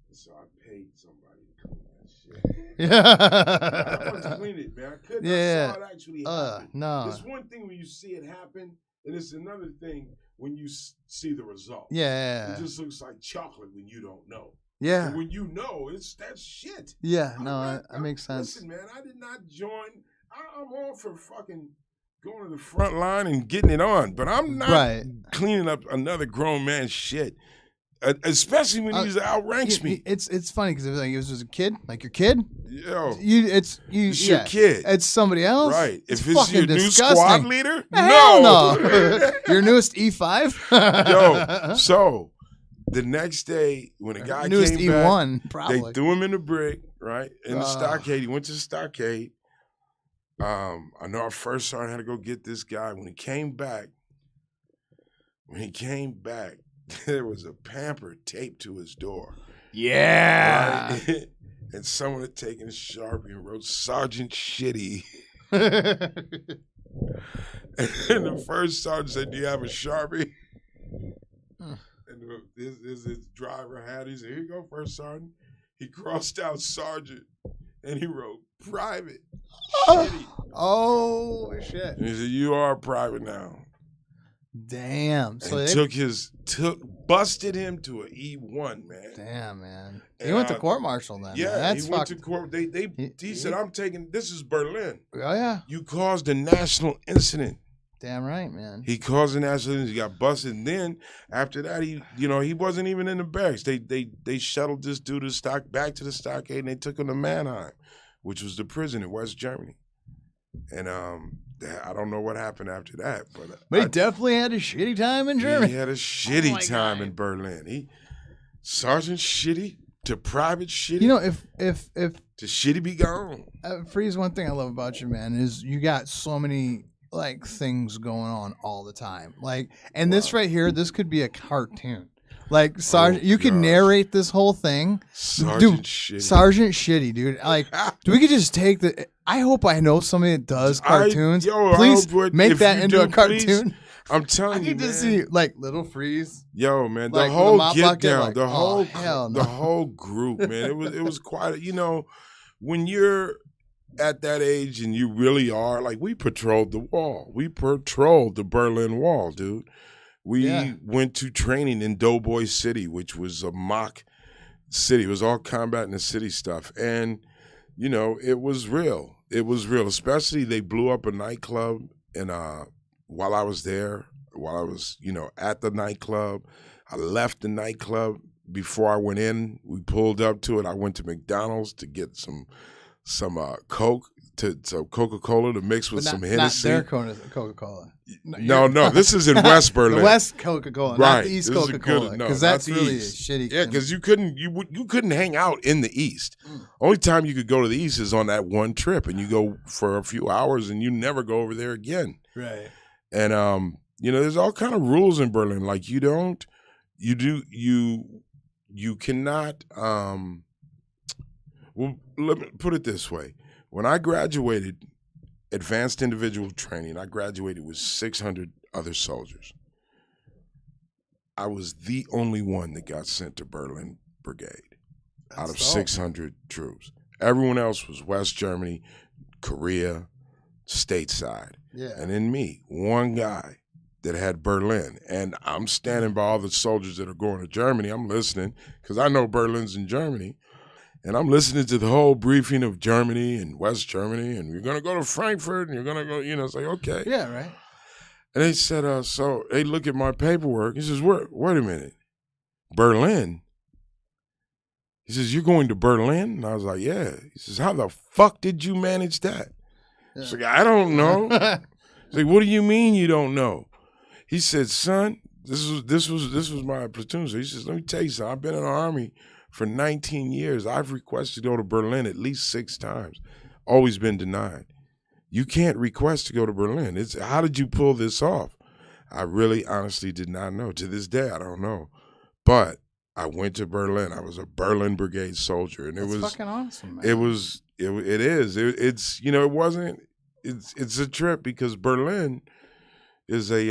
S2: And so I paid somebody to clean that shit.
S1: Yeah.
S2: I wanted to clean it, man. I couldn't.
S1: Yeah.
S2: I saw it actually happen.
S1: No.
S2: It's one thing when you see it happen, and it's another thing when you see the result.
S1: Yeah.
S2: It just looks like chocolate when you don't know.
S1: Yeah.
S2: And when you know, that's shit.
S1: Yeah, no, that makes sense.
S2: Listen, man, I did not join. I'm all for fucking going to the front line and getting it on, but I'm not cleaning up another grown man's shit, especially when he outranks me.
S1: It's funny because it was just a kid, like your kid.
S2: Yo,
S1: it's your kid. It's somebody else,
S2: right?
S1: It's
S2: if it's your
S1: disgusting.
S2: New squad leader,
S1: hell no. Your newest E5.
S2: Yo, so. The next day, when a guy
S1: newest
S2: came
S1: E1,
S2: back,
S1: probably.
S2: They threw him in the brick, right? In the stockade. He went to the stockade. I know our first sergeant had to go get this guy. When he came back, there was a pamper taped to his door.
S1: Yeah.
S2: Right? And someone had taken a Sharpie and wrote Sergeant Shitty. And the first sergeant said, do you have a Sharpie? And his driver had, he said, here you go, first sergeant. He crossed out sergeant and he wrote private. Shitty.
S1: Oh, shit.
S2: And he said, you are a private now.
S1: Damn.
S2: So busted him to an E1, man.
S1: Damn, man. He went to court martial then.
S2: Yeah,
S1: man.
S2: he went to court. He said, I'm taking, this is Berlin.
S1: Oh, yeah.
S2: You caused a national incident.
S1: Damn right, man.
S2: He caused an accident. He got busted. And then after that, he wasn't even in the barracks. They shuttled this dude back to the stockade, and they took him to Mannheim, which was the prison in West Germany. And I don't know what happened after that, but
S1: he definitely had a shitty time in Germany.
S2: He had a shitty time in Berlin. Sergeant Shitty to Private Shitty.
S1: You know, if
S2: to Shitty be gone.
S1: Freeze, one thing I love about you, man, is you got so many like things going on all the time. Like, and this right here, this could be a cartoon. Like, Sergeant, you could narrate this whole thing.
S2: Sergeant Shitty.
S1: Sergeant Shitty, dude. Like, we could just take the. I hope I know somebody that does cartoons. Please make that into a cartoon.
S2: Please, I'm telling you,
S1: I can just see like little Freeze.
S2: Yo, man, the
S1: like,
S2: whole
S1: the
S2: get down,
S1: like,
S2: the whole
S1: hell no.
S2: the whole group, man. It was quite. When you're at that age and you really are, like, we patrolled the wall. We patrolled the Berlin Wall, dude. We went to training in Doughboy City, which was a mock city. It was all combat in the city stuff. And, it was real. It was real. Especially they blew up a nightclub. And while I was there, while I was, at the nightclub, I left the nightclub. Before I went in, we pulled up to it. I went to McDonald's to get some Coke, some Coca-Cola to mix with some Hennessy.
S1: Not their Coca-Cola.
S2: No, this is in West Berlin.
S1: The West Coca-Cola,
S2: right.
S1: Not the East Coca-Cola. Because that's really shitty.
S2: Yeah, because you couldn't hang out in the East. Only time you could go to the East is on that one trip, and you go for a few hours, and you never go over there again.
S1: Right.
S2: And there's all kind of rules in Berlin. Like you cannot. Well, let me put it this way. When I graduated advanced individual training, I graduated with 600 other soldiers. I was the only one that got sent to Berlin Brigade out of 600 troops. Everyone else was West Germany, Korea, stateside.
S1: Yeah.
S2: And then me, one guy that had Berlin. And I'm standing by all the soldiers that are going to Germany. I'm listening because I know Berlin's in Germany. And I'm listening to the whole briefing of Germany and West Germany, and you're going to go to Frankfurt, and you're going to go, say, okay.
S1: Yeah, right.
S2: And they said, so they look at my paperwork. He says, wait a minute, Berlin? He says, you're going to Berlin? And I was like, yeah. He says, how the fuck did you manage that? Yeah. I was like, I don't know. He's like, what do you mean you don't know? He said, son, this was my platoon. So he says, let me tell you something. I've been in the Army for 19 years. I've requested to go to Berlin at least 6 times. Always been denied. You can't request to go to Berlin. How did you pull this off? I really honestly did not know. To this day, I don't know. But I went to Berlin. I was a Berlin Brigade soldier, and
S1: That's
S2: it was
S1: fucking awesome, man.
S2: It's a trip because Berlin is a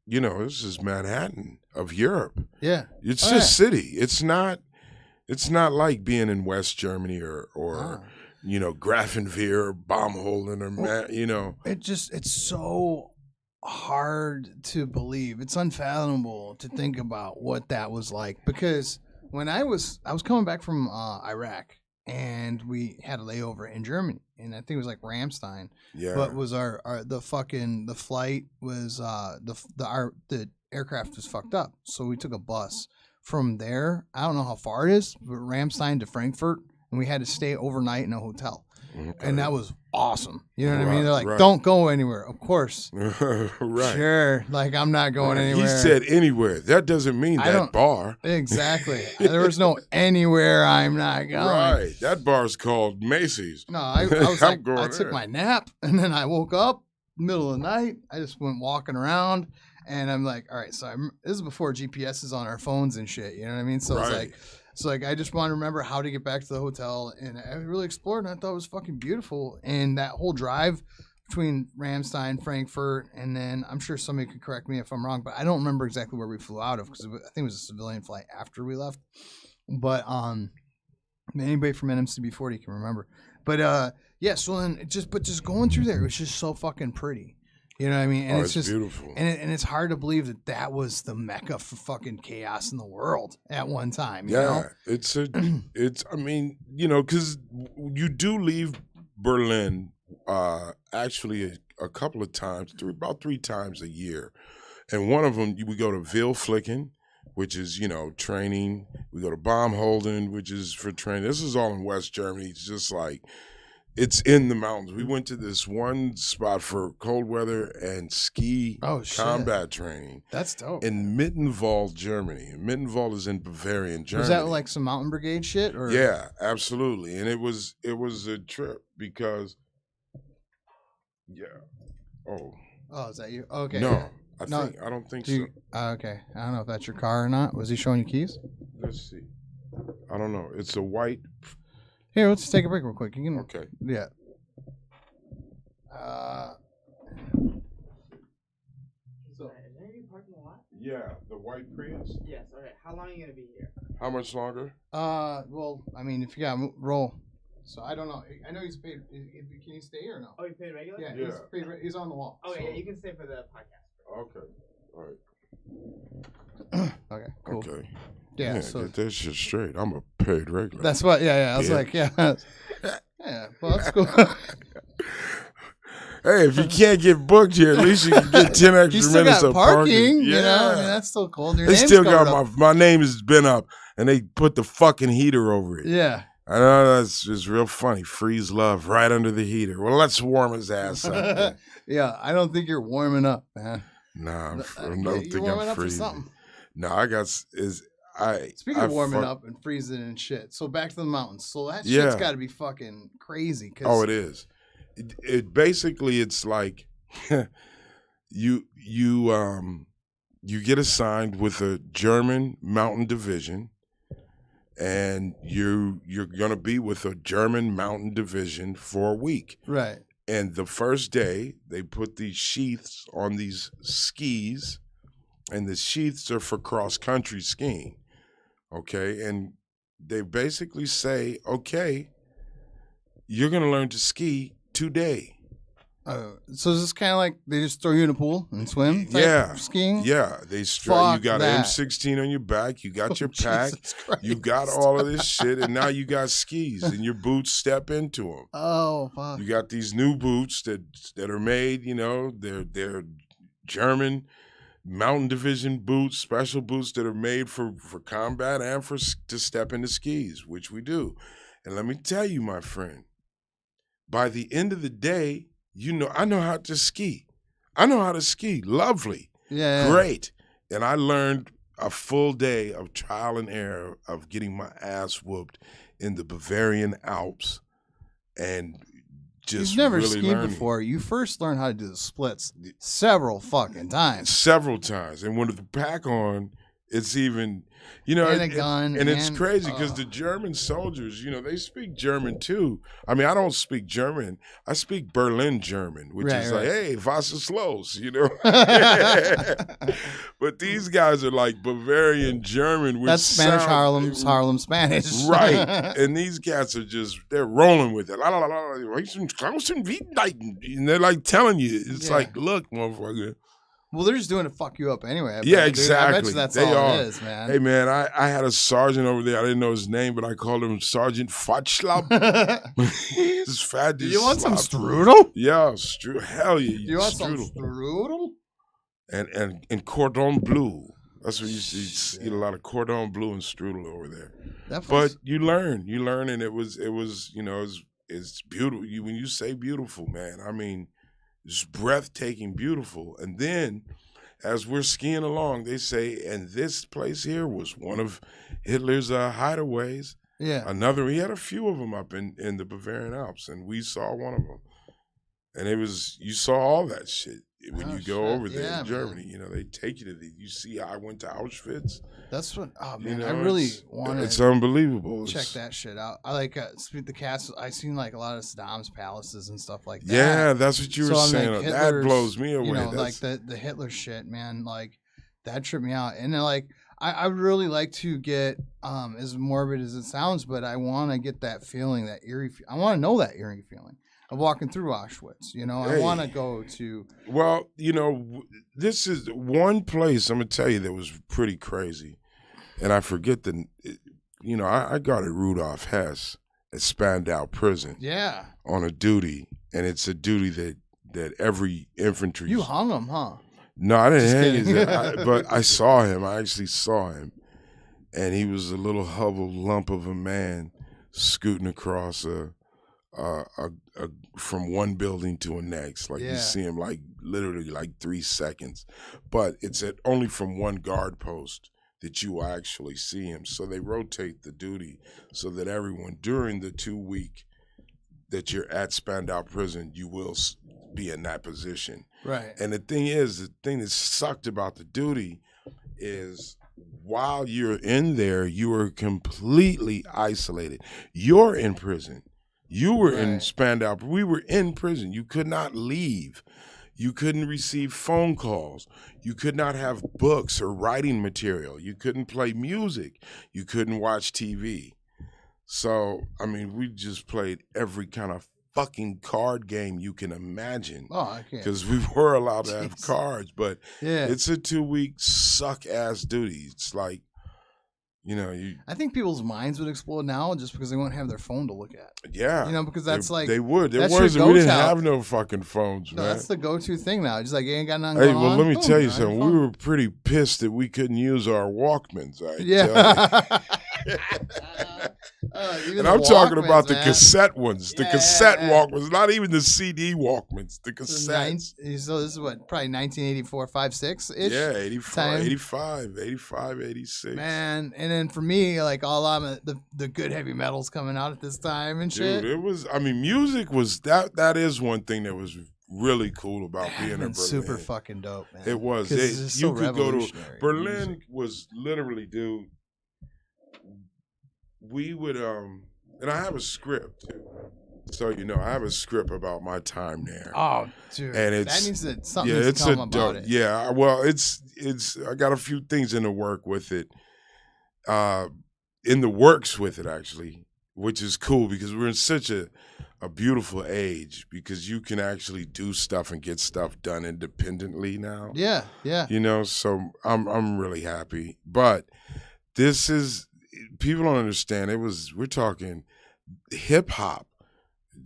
S2: this is Manhattan of Europe.
S1: Yeah.
S2: It's just a city. It's not like being in West Germany or Grafenwehr or Baumholden or
S1: It's so hard to believe. It's unfathomable to think about what that was like, because when I was coming back from Iraq, and we had a layover in Germany, and I think it was like Ramstein.
S2: Yeah.
S1: But was the flight was the aircraft was fucked up, so we took a bus from there. I don't know how far it is, but Ramstein to Frankfurt, and we had to stay overnight in a hotel. Okay. And that was awesome. You know what I mean? They're like, don't go anywhere. Of course.
S2: Right.
S1: Sure. Like, I'm not going anywhere.
S2: He said anywhere. That doesn't mean that bar.
S1: Exactly. There was no anywhere I'm not going.
S2: Right. That bar's called Macy's.
S1: No, I was like, I took my nap, and then I woke up middle of the night. I just went walking around, and I'm like, all right, so this is before GPS is on our phones and shit. You know what I mean? So it's like, I just want to remember how to get back to the hotel, and I really explored, and I thought it was fucking beautiful. And that whole drive between Ramstein, Frankfurt, and then I'm sure somebody could correct me if I'm wrong, but I don't remember exactly where we flew out of, because I think it was a civilian flight after we left. But anybody from NMCB 40 can remember. But yeah, so then just going through there, it was just so fucking pretty. You know what I mean? And it's just
S2: beautiful.
S1: And it's hard to believe that was the mecca for fucking chaos in the world at one time. You know?
S2: Because you do leave Berlin actually a couple of times, about 3 times a year. And one of them, we go to Vilflicken, which is, training. We go to Baumholden, which is for training. This is all in West Germany. It's just like, it's in the mountains. We went to this one spot for cold weather and ski combat training.
S1: That's dope.
S2: In Mittenwald, Germany. And Mittenwald is in Bavarian, Germany.
S1: Was that like some mountain brigade shit? Or?
S2: Yeah, absolutely. And it was a trip because, Oh,
S1: is that you? Okay.
S2: No, I don't think so.
S1: Okay. I don't know if that's your car or not. Was he showing you keys?
S2: Let's see. I don't know. It's a white...
S1: Here, let's just take a break real quick. You can.
S2: Okay.
S1: Yeah.
S3: So, is there any parking lot?
S2: Yeah, the white Prius.
S3: Yes. Okay. How long are you gonna be here?
S2: How much longer?
S1: Well, I mean, if you got roll. So I don't know. I know he's paid. Can he stay or no?
S3: Oh, he's paid regular.
S1: Yeah. He's paid. He's on the wall.
S3: Okay. So. Yeah, you can stay for the podcast.
S2: Okay. All right.
S1: Okay. Cool.
S2: Okay.
S1: Yeah,
S2: so get that shit straight. I'm a paid regular.
S1: That's what. Yeah. I was like, yeah. Well, that's cool.
S2: Hey, if you can't get booked here, at least you can get 10 extra minutes of parking.
S1: You know, I mean, that's still cool.
S2: They still got my name has been up, and they put the fucking heater over it.
S1: Yeah.
S2: I know that's just real funny. Freez Luv right under the heater. Well, let's warm his ass up.
S1: Yeah, I don't think you're warming up, man.
S2: Nah, I don't think I'm freezing. No, Speaking
S1: of warming up and freezing and shit, so back to the mountains. So that shit's got to be fucking crazy.
S2: It is. It basically, it's like you get assigned with a German mountain division, and you're gonna be with a German mountain division for a week.
S1: Right.
S2: And the first day, they put these sheaths on these skis, and the sheaths are for cross-country skiing. Okay, and they basically say, okay, you're going to learn to ski today.
S1: So is this kind of like they just throw you in a pool and swim? Skiing?
S2: Yeah, you got an M16 on your back, you got your pack, you got all of this shit, and now you got skis, and your boots step into them.
S1: Oh, fuck.
S2: You got these new boots that are made, they're German mountain division boots, special boots that are made for combat and to step into skis, which we do. And let me tell you, my friend, by the end of the day, I know how to ski. I know how to ski. Lovely.
S1: Yeah.
S2: Great. And I learned a full day of trial and error of getting my ass whooped in the Bavarian Alps and just
S1: You've never
S2: really
S1: skied
S2: learning.
S1: before. You first learn how to do the splits several fucking times.
S2: Several times. And with the pack on, it's even, you know,
S1: And a gun.
S2: and it's crazy because the German soldiers, you know, they speak German too. I mean, I don't speak German. I speak Berlin German, which is like, hey, was ist los, you know? But these guys are like Bavarian German. Which
S1: That's Spanish Harlem Spanish.
S2: Right. And these cats are just, they're rolling with it. And they're like telling you, it's like, look, motherfucker.
S1: Well, they're just doing to fuck you up anyway.
S2: Yeah,
S1: dude.
S2: exactly.
S1: I bet you that's
S2: They
S1: all
S2: are.
S1: it is, man.
S2: Hey, man, I had a sergeant over there. I didn't know his name, but I called him Sergeant Fatschlab. He's fat.
S1: Do you want some strudel?
S2: Yeah, strudel. Hell yeah.
S1: You want some strudel?
S2: And cordon bleu. That's what you eat a lot of cordon bleu and strudel over there. But you learn, and it was, you know, it's beautiful. When you say beautiful, man, I mean, it's breathtaking beautiful. And then as we're skiing along, they say, and this place here was one of Hitler's hideaways.
S1: Yeah.
S2: He had a few of them up in the Bavarian Alps, and we saw one of them. And you saw all that shit when you go over there in Germany. Man. You know, they take you to you see, I went to Auschwitz.
S1: That's what, oh man,
S2: you know,
S1: I really want to.
S2: It's unbelievable.
S1: Check that shit out. I like the castle. I seen like a lot of Saddam's palaces and stuff like that.
S2: Yeah, that's what you were saying.
S1: Like,
S2: that blows me away.
S1: You know, like the Hitler shit, man. Like that tripped me out. And then, like, I would really like to get, as morbid as it sounds, but I want to get that feeling, that eerie. I want to know that eerie feeling of walking through Auschwitz. You know, I want to go to.
S2: Well, you know, this is one place I'm gonna tell you that was pretty crazy, and I forget you know, I guarded Rudolf Hess at Spandau Prison.
S1: Yeah.
S2: On a duty, and it's a duty that every infantry.
S1: You hung him, huh?
S2: No, I didn't hang him, but I saw him. I actually saw him, and he was a little hubbled lump of a man scooting across from one building to the next. Like you see him like literally like 3 seconds, but it's only from one guard post that you will actually see him. So they rotate the duty so that everyone during the 2 week that you're at Spandau Prison, you will be in that position.
S1: Right.
S2: And the thing that sucked about the duty is while you're in there, you are completely isolated. You're in prison. You were in Spandau. We were in prison. You could not leave. You couldn't receive phone calls. You could not have books or writing material. You couldn't play music. You couldn't watch TV. So, I mean, we just played every kind of fucking card game you can imagine.
S1: Oh, I can't.
S2: Because we were allowed to have cards, but it's a 2 week suck-ass duty. It's like, you know,
S1: I think people's minds would explode now just because they won't have their phone to look at.
S2: Yeah.
S1: You know, because that's
S2: they would. We
S1: didn't
S2: didn't have no fucking phones, man.
S1: That's the go-to thing now. Just like, you ain't got nothing
S2: going
S1: on.
S2: Hey, well, let me tell you something. We were pretty pissed that we couldn't use our Walkmans. And I'm talking about the cassette ones, the cassette Walkmans, not even the CD Walkmans, the cassettes.
S1: So this is what, probably 1984, 5-6-ish?
S2: Yeah, 85, 86.
S1: Man, and then for me, like all the good heavy metals coming out at this time and shit.
S2: Dude, it was, I mean, music was, that is one thing that was really cool about being in Berlin.
S1: Super fucking dope, man.
S2: It was. You could go to Berlin was literally, dude. We would and I have a script too. So you know, I have a script about my time there.
S1: Oh, dude. And that means that something needs to come about it.
S2: Yeah, well, it's I got a few things in the work with it. In the works with it actually, which is cool because we're in such a beautiful age because you can actually do stuff and get stuff done independently now.
S1: Yeah, yeah.
S2: You know, so I'm really happy. But this is, people don't understand. We're talking hip hop.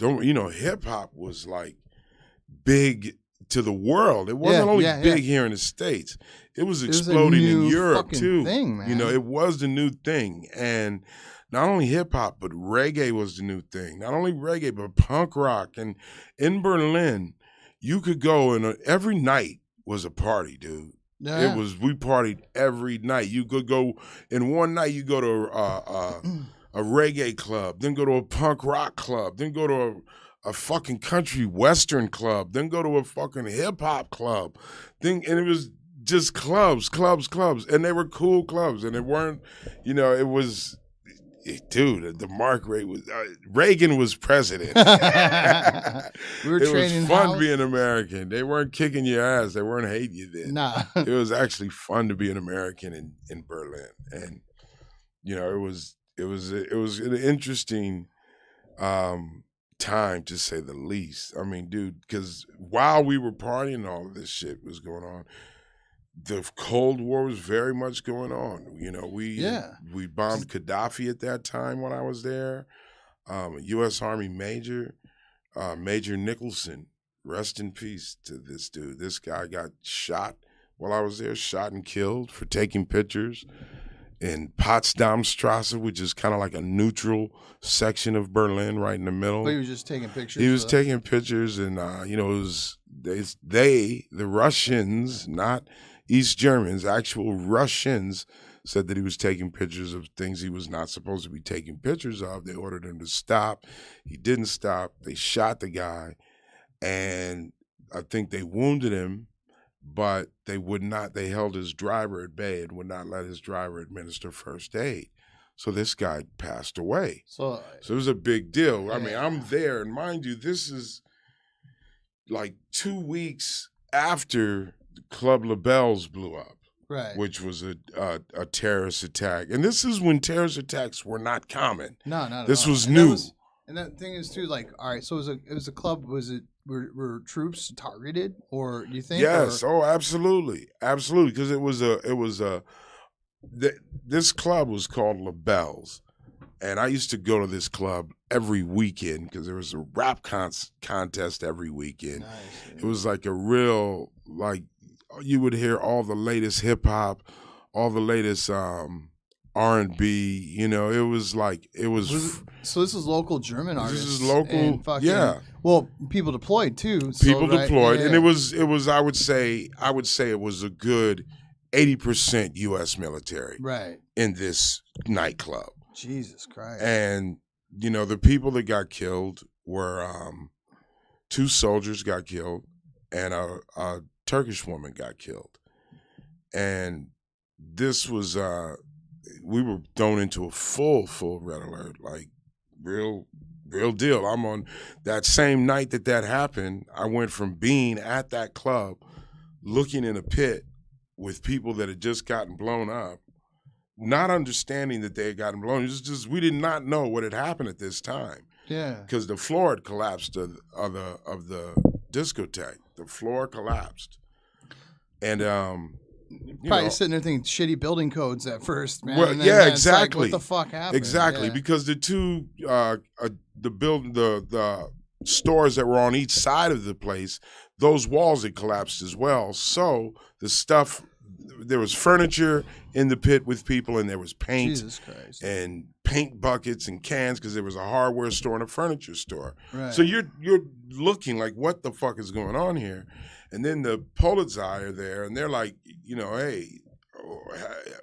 S2: Hip hop was like big to the world. It wasn't only big here in the States. It was exploding in Europe too.
S1: Thing, man.
S2: You know, it was the new thing. And not only hip hop, but reggae was the new thing. Not only reggae, but punk rock. And in Berlin, you could go and every night was a party, dude.
S1: Yeah.
S2: We partied every night. You could go in one night. You go to a reggae club, then go to a punk rock club, then go to a fucking country western club, then go to a fucking hip hop club, and it was just clubs, and they were cool clubs, and it weren't, it was. Dude, the mark rate was Reagan was president.
S1: We were
S2: it was
S1: trading
S2: fun
S1: house.
S2: being American. They weren't kicking your ass. They weren't hating you then.
S1: Nah.
S2: It was actually fun to be an American in Berlin, and it was an interesting time to say the least. I mean, dude, because while we were partying, all of this shit was going on. The Cold War was very much going on. We bombed Gaddafi at that time when I was there. U.S. Army Major, Major Nicholson, rest in peace to this dude. This guy got shot while I was there, shot and killed for taking pictures in Potsdamstrasse, which is kind of like a neutral section of Berlin, right in the middle.
S1: But he was just taking pictures.
S2: He was taking pictures, and it was the Russians, not East Germans, actual Russians, said that he was taking pictures of things he was not supposed to be taking pictures of. They ordered him to stop. He didn't stop. They shot the guy, and I think they wounded him, but they would not. They held his driver at bay and would not let his driver administer first aid. So this guy passed away. So it was a big deal. Yeah. I mean, I'm there, and mind you, this is like 2 weeks after Club Labelle's blew up,
S1: right? Which
S2: was a terrorist attack, and this is when terrorist attacks were not common.
S1: No, not
S2: this
S1: at all.
S2: was new.
S1: And that thing is too, like, all right. So it was a club. Were troops targeted, or do you think?
S2: Yes. Oh, absolutely, because this club was called Labelle's, and I used to go to this club every weekend because there was a rap contest every weekend.
S1: Nice, yeah.
S2: It was like a real, like, you would hear all the latest hip hop, all the latest R&B. It was like
S1: so this is local German artists.
S2: This is local, yeah.
S1: Well, people deployed too.
S2: People deployed,
S1: yeah.
S2: And it was. I would say it was a good 80% U.S. military,
S1: right,
S2: in this nightclub.
S1: Jesus Christ!
S2: And the people that got killed were 2 soldiers got killed, and a Turkish woman got killed. And this was we were thrown into a full red alert, like real deal. I'm on that same night that happened. I went from being at that club, looking in a pit with people that had just gotten blown up, not understanding that they had gotten blown. It was just we did not know what had happened at this time.
S1: Yeah,
S2: because the floor had collapsed of the discotheque. The floor collapsed, and
S1: probably sitting there thinking shitty building codes at first, man.
S2: Well,
S1: then
S2: exactly.
S1: Like, what the fuck happened?
S2: Exactly, because the two the stores that were on each side of the place, those walls had collapsed as well. So the stuff, there was furniture in the pit with people, and there was paint,
S1: Jesus Christ,
S2: and paint buckets and cans, because there was a hardware store and a furniture store.
S1: Right.
S2: So you're looking like, what the fuck is going on here? And then the Polizei are there, and they're like, hey,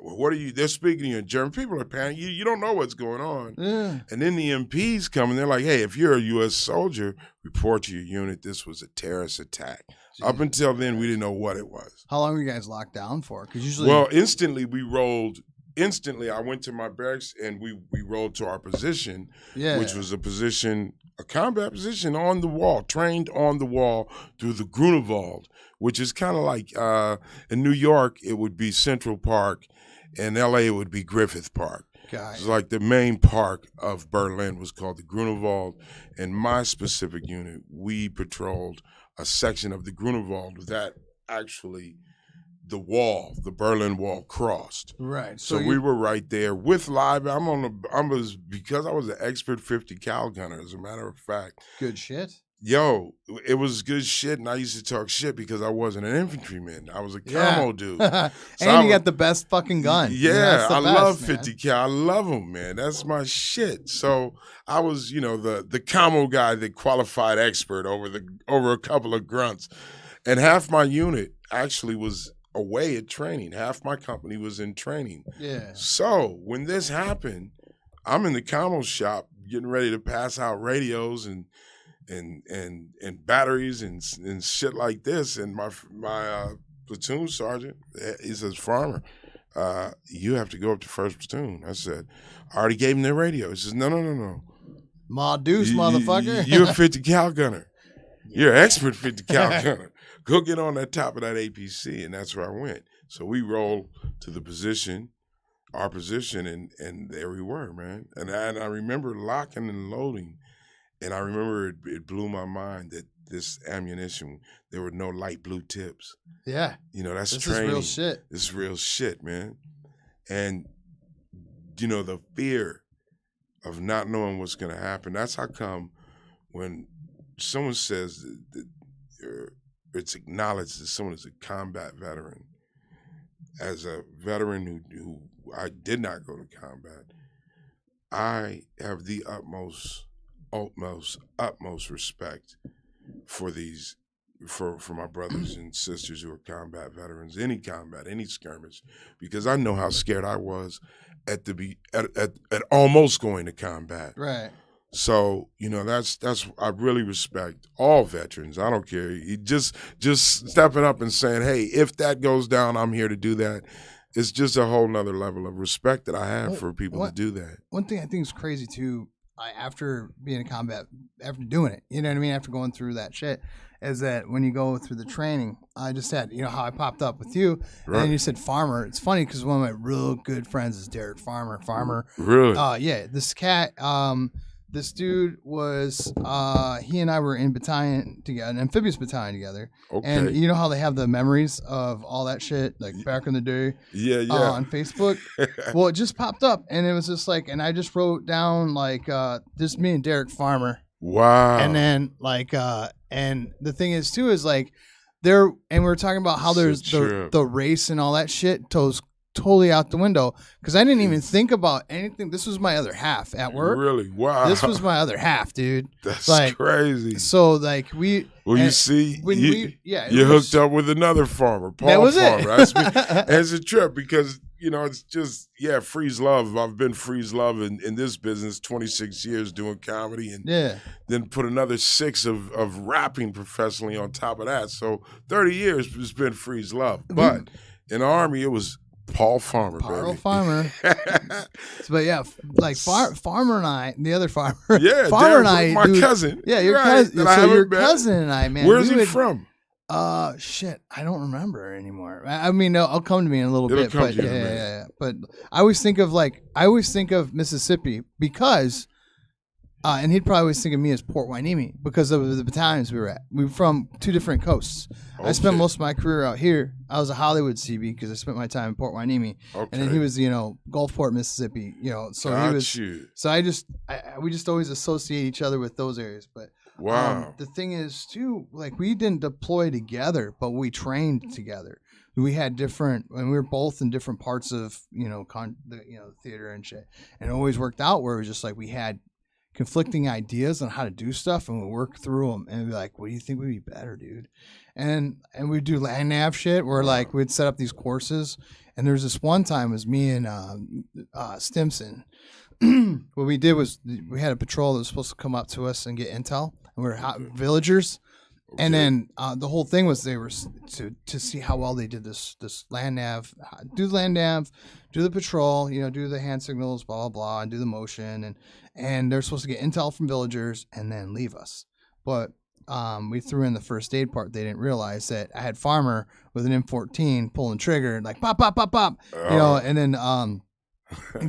S2: what are you? They're speaking to you in German. People are panicking. You don't know what's going on.
S1: Yeah.
S2: And then the MPs come, and they're like, hey, if you're a U.S. soldier, report to your unit. This was a terrorist attack. Jeez. Up until then, we didn't know what it was.
S1: How long were you guys locked down for? Because usually,
S2: well, instantly I went to my barracks, and we rolled to our position, which was a combat position on the wall, trained on the wall through the Grunewald, which is kind of like in New York, it would be Central Park. In L.A., it would be Griffith Park. It's like the main park of Berlin was called the Grunewald. And my specific unit, we patrolled a section of the Grunewald that actually the Berlin Wall crossed.
S1: Right.
S2: So we were right there with live. Because I was an expert 50 cal gunner, as a matter of fact.
S1: Good shit.
S2: Yo, it was good shit, and I used to talk shit because I wasn't an infantryman. I was a
S1: Yeah.
S2: camo dude.
S1: And
S2: So
S1: you got the best fucking gun.
S2: Yeah,
S1: That's the
S2: I
S1: best,
S2: love
S1: man.
S2: 50 cal. I love them, man. That's my shit. So I was, the camo guy, the qualified expert over a couple of grunts, and half my unit actually was away at training. Half my company was in training.
S1: Yeah.
S2: So when this happened, I'm in the camo shop getting ready to pass out radios and batteries and shit like this. And my platoon sergeant, he says, Farmer, you have to go up to first platoon. I said, I already gave him their radio. He says, no.
S1: Ma deuce, motherfucker.
S2: You're a 50 cal gunner. You're an expert 50 cal gunner. Go get on that top of that APC. And that's where I went. So we rolled to the position, our position, and there we were, man. And I remember locking and loading. And I remember it blew my mind that this ammunition, there were no light blue tips.
S1: Yeah.
S2: That's
S1: this
S2: training.
S1: Is real shit.
S2: This is real shit, man. And, the fear of not knowing what's going to happen, that's how come when someone says that it's acknowledged that someone is a combat veteran, as a veteran who I did not go to combat, I have the utmost respect for for my brothers and sisters who are combat veterans, any combat, any skirmish, because I know how scared I was at almost going to combat.
S1: Right.
S2: So, that's I really respect all veterans. I don't care. You just stepping up and saying, hey, if that goes down, I'm here to do that. It's just a whole nother level of respect that I have for people to do that.
S1: One thing I think is crazy too, after being in combat, after doing it, you know what I mean? After going through that shit, is that when you go through the training, I just had, how I popped up with you, and then you said Farmer. It's funny because one of my real good friends is Derek Farmer.
S2: Really?
S1: Yeah. This cat, this dude was, he and I were in battalion together, an amphibious battalion together.
S2: Okay.
S1: And you know how they have the memories of all that shit, like back in the day?
S2: Yeah.
S1: On Facebook. Well, it just popped up, and it was just like, and I just wrote down, like, this me and Derek Farmer.
S2: Wow.
S1: And then, like, and the thing is, too, is like, and we were talking about how there's the race and all that shit goes totally out the window, because I didn't even think about anything. This was my other half at work.
S2: Really? Wow.
S1: This was my other half, dude.
S2: That's
S1: like,
S2: crazy.
S1: So, like, you
S2: see,
S1: when
S2: you hooked up with another farmer, Paul
S1: that was
S2: Farmer.
S1: It.
S2: That's me. And it's a trip because, it's just, Freez Luv. I've been Freez Luv in this business 26 years doing comedy, and then put another 6 of rapping professionally on top of that. So 30 years it's been Freez Luv. But in the Army, it was Paul Farmer, baby.
S1: Farmer. But yeah, like Farmer and I, the other Farmer.
S2: Yeah,
S1: Farmer and I,
S2: my cousin.
S1: Yeah, your
S2: right,
S1: cousin. So your cousin and I, man.
S2: Where's he from?
S1: Shit, I don't remember anymore. I mean, it'll come to me in a little bit, but yeah. But I always think of Mississippi because, and he'd probably always think of me as Port Hueneme because of the battalions we were at. We were from 2 different coasts. Okay. I spent most of my career out here. I was a Hollywood CB because I spent my time in Port Hueneme, and then he was, Gulfport, Mississippi. So we just always associate each other with those areas, but.
S2: Wow.
S1: The thing is, too, like, we didn't deploy together, but we trained together. We had and we were both in different parts of, the theater and shit. And it always worked out where it was just like we had conflicting ideas on how to do stuff, and we worked through them. And we'd be like, what do you think would be better, dude? And we'd do land nav shit where, like, we'd set up these courses. And there's this one time, it was me and Stimson. What we did was we had a patrol that was supposed to come up to us and get intel. And we were villagers. Okay. And then the whole thing was they were to see how well they did this land nav, do the land nav, do the patrol, do the hand signals, blah, blah, blah, and do the motion. And they're supposed to get intel from villagers and then leave us. But we threw in the first aid part. They didn't realize that I had Farmer with an M14 pulling trigger, like pop, pop, pop, pop, and then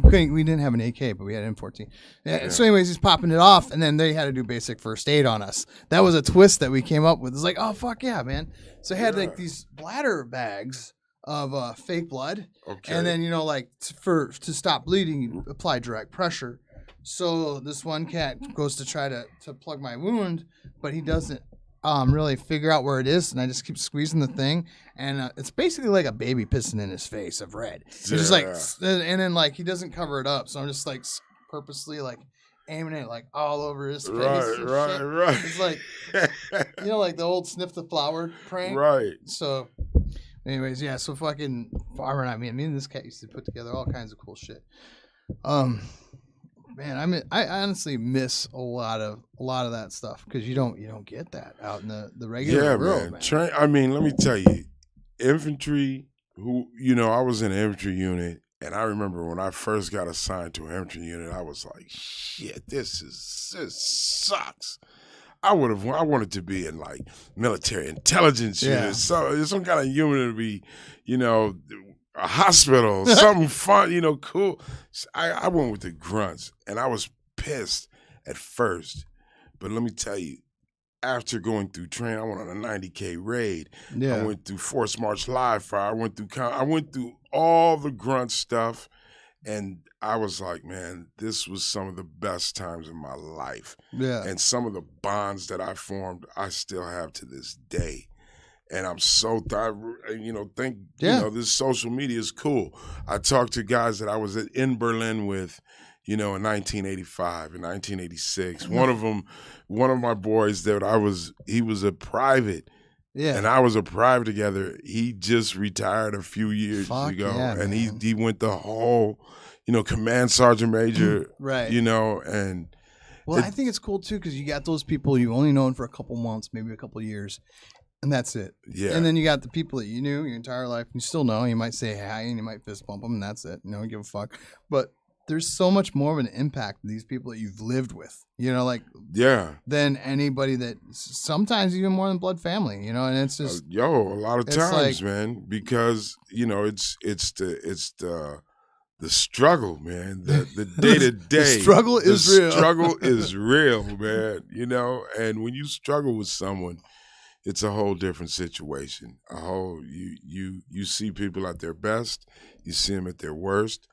S1: we didn't have an AK, but we had an M14. Yeah. So anyways, he's popping it off, and then they had to do basic first aid on us. That was a twist that we came up with. It's like, oh, fuck yeah, man. So I had like these bladder bags of fake blood. Okay. And then, to stop bleeding, you apply direct pressure. So this one cat goes to try to plug my wound, but he doesn't really figure out where it is, and I just keep squeezing the thing, and it's basically like a baby pissing in his face of red. It's just like, and then like he doesn't cover it up, so I'm just like purposely like aiming it like all over his face.
S2: Right.
S1: It's like, you know, like the old sniff the flower prank.
S2: Right.
S1: So, anyways, yeah. So fucking Farmer and me and this cat used to put together all kinds of cool shit. Man, I honestly miss a lot of that stuff because you don't get that out in the regular world, man.
S2: I mean, let me tell you, infantry. I was in an infantry unit, and I remember when I first got assigned to an infantry unit, I was like, shit, this sucks. I wanted to be in like military intelligence unit, so some kind of unit to be, a hospital, something fun, cool. I went with the grunts, and I was pissed at first. But let me tell you, after going through training, I went on a 90K raid.
S1: Yeah.
S2: I went through Force March Live Fire. I went through all the grunt stuff, and I was like, man, this was some of the best times in my life.
S1: Yeah.
S2: And some of the bonds that I formed, I still have to this day. And I'm so this social media is cool. I talked to guys that I was in Berlin with, in 1985 and 1986. One of my boys he was a private.
S1: Yeah.
S2: And I was a private together. He just retired a few years ago.
S1: Yeah,
S2: and
S1: man.
S2: he went the whole, command sergeant major.
S1: Right.
S2: And
S1: well, I think it's cool too because you got those people you only known for a couple months, maybe a couple years. And that's it.
S2: Yeah.
S1: And then you got the people that you knew your entire life. You still know. You might say hi and you might fist bump them, and that's it. You don't give a fuck. But there's so much more of an impact to these people that you've lived with. Than anybody that sometimes even more than blood family. And it's just
S2: a lot of times,
S1: like,
S2: man, because it's the struggle, man. The day to day.
S1: The struggle is real.
S2: Struggle is real, man. And when you struggle with someone, it's a whole different situation. You see people at their best, you see them at their worst,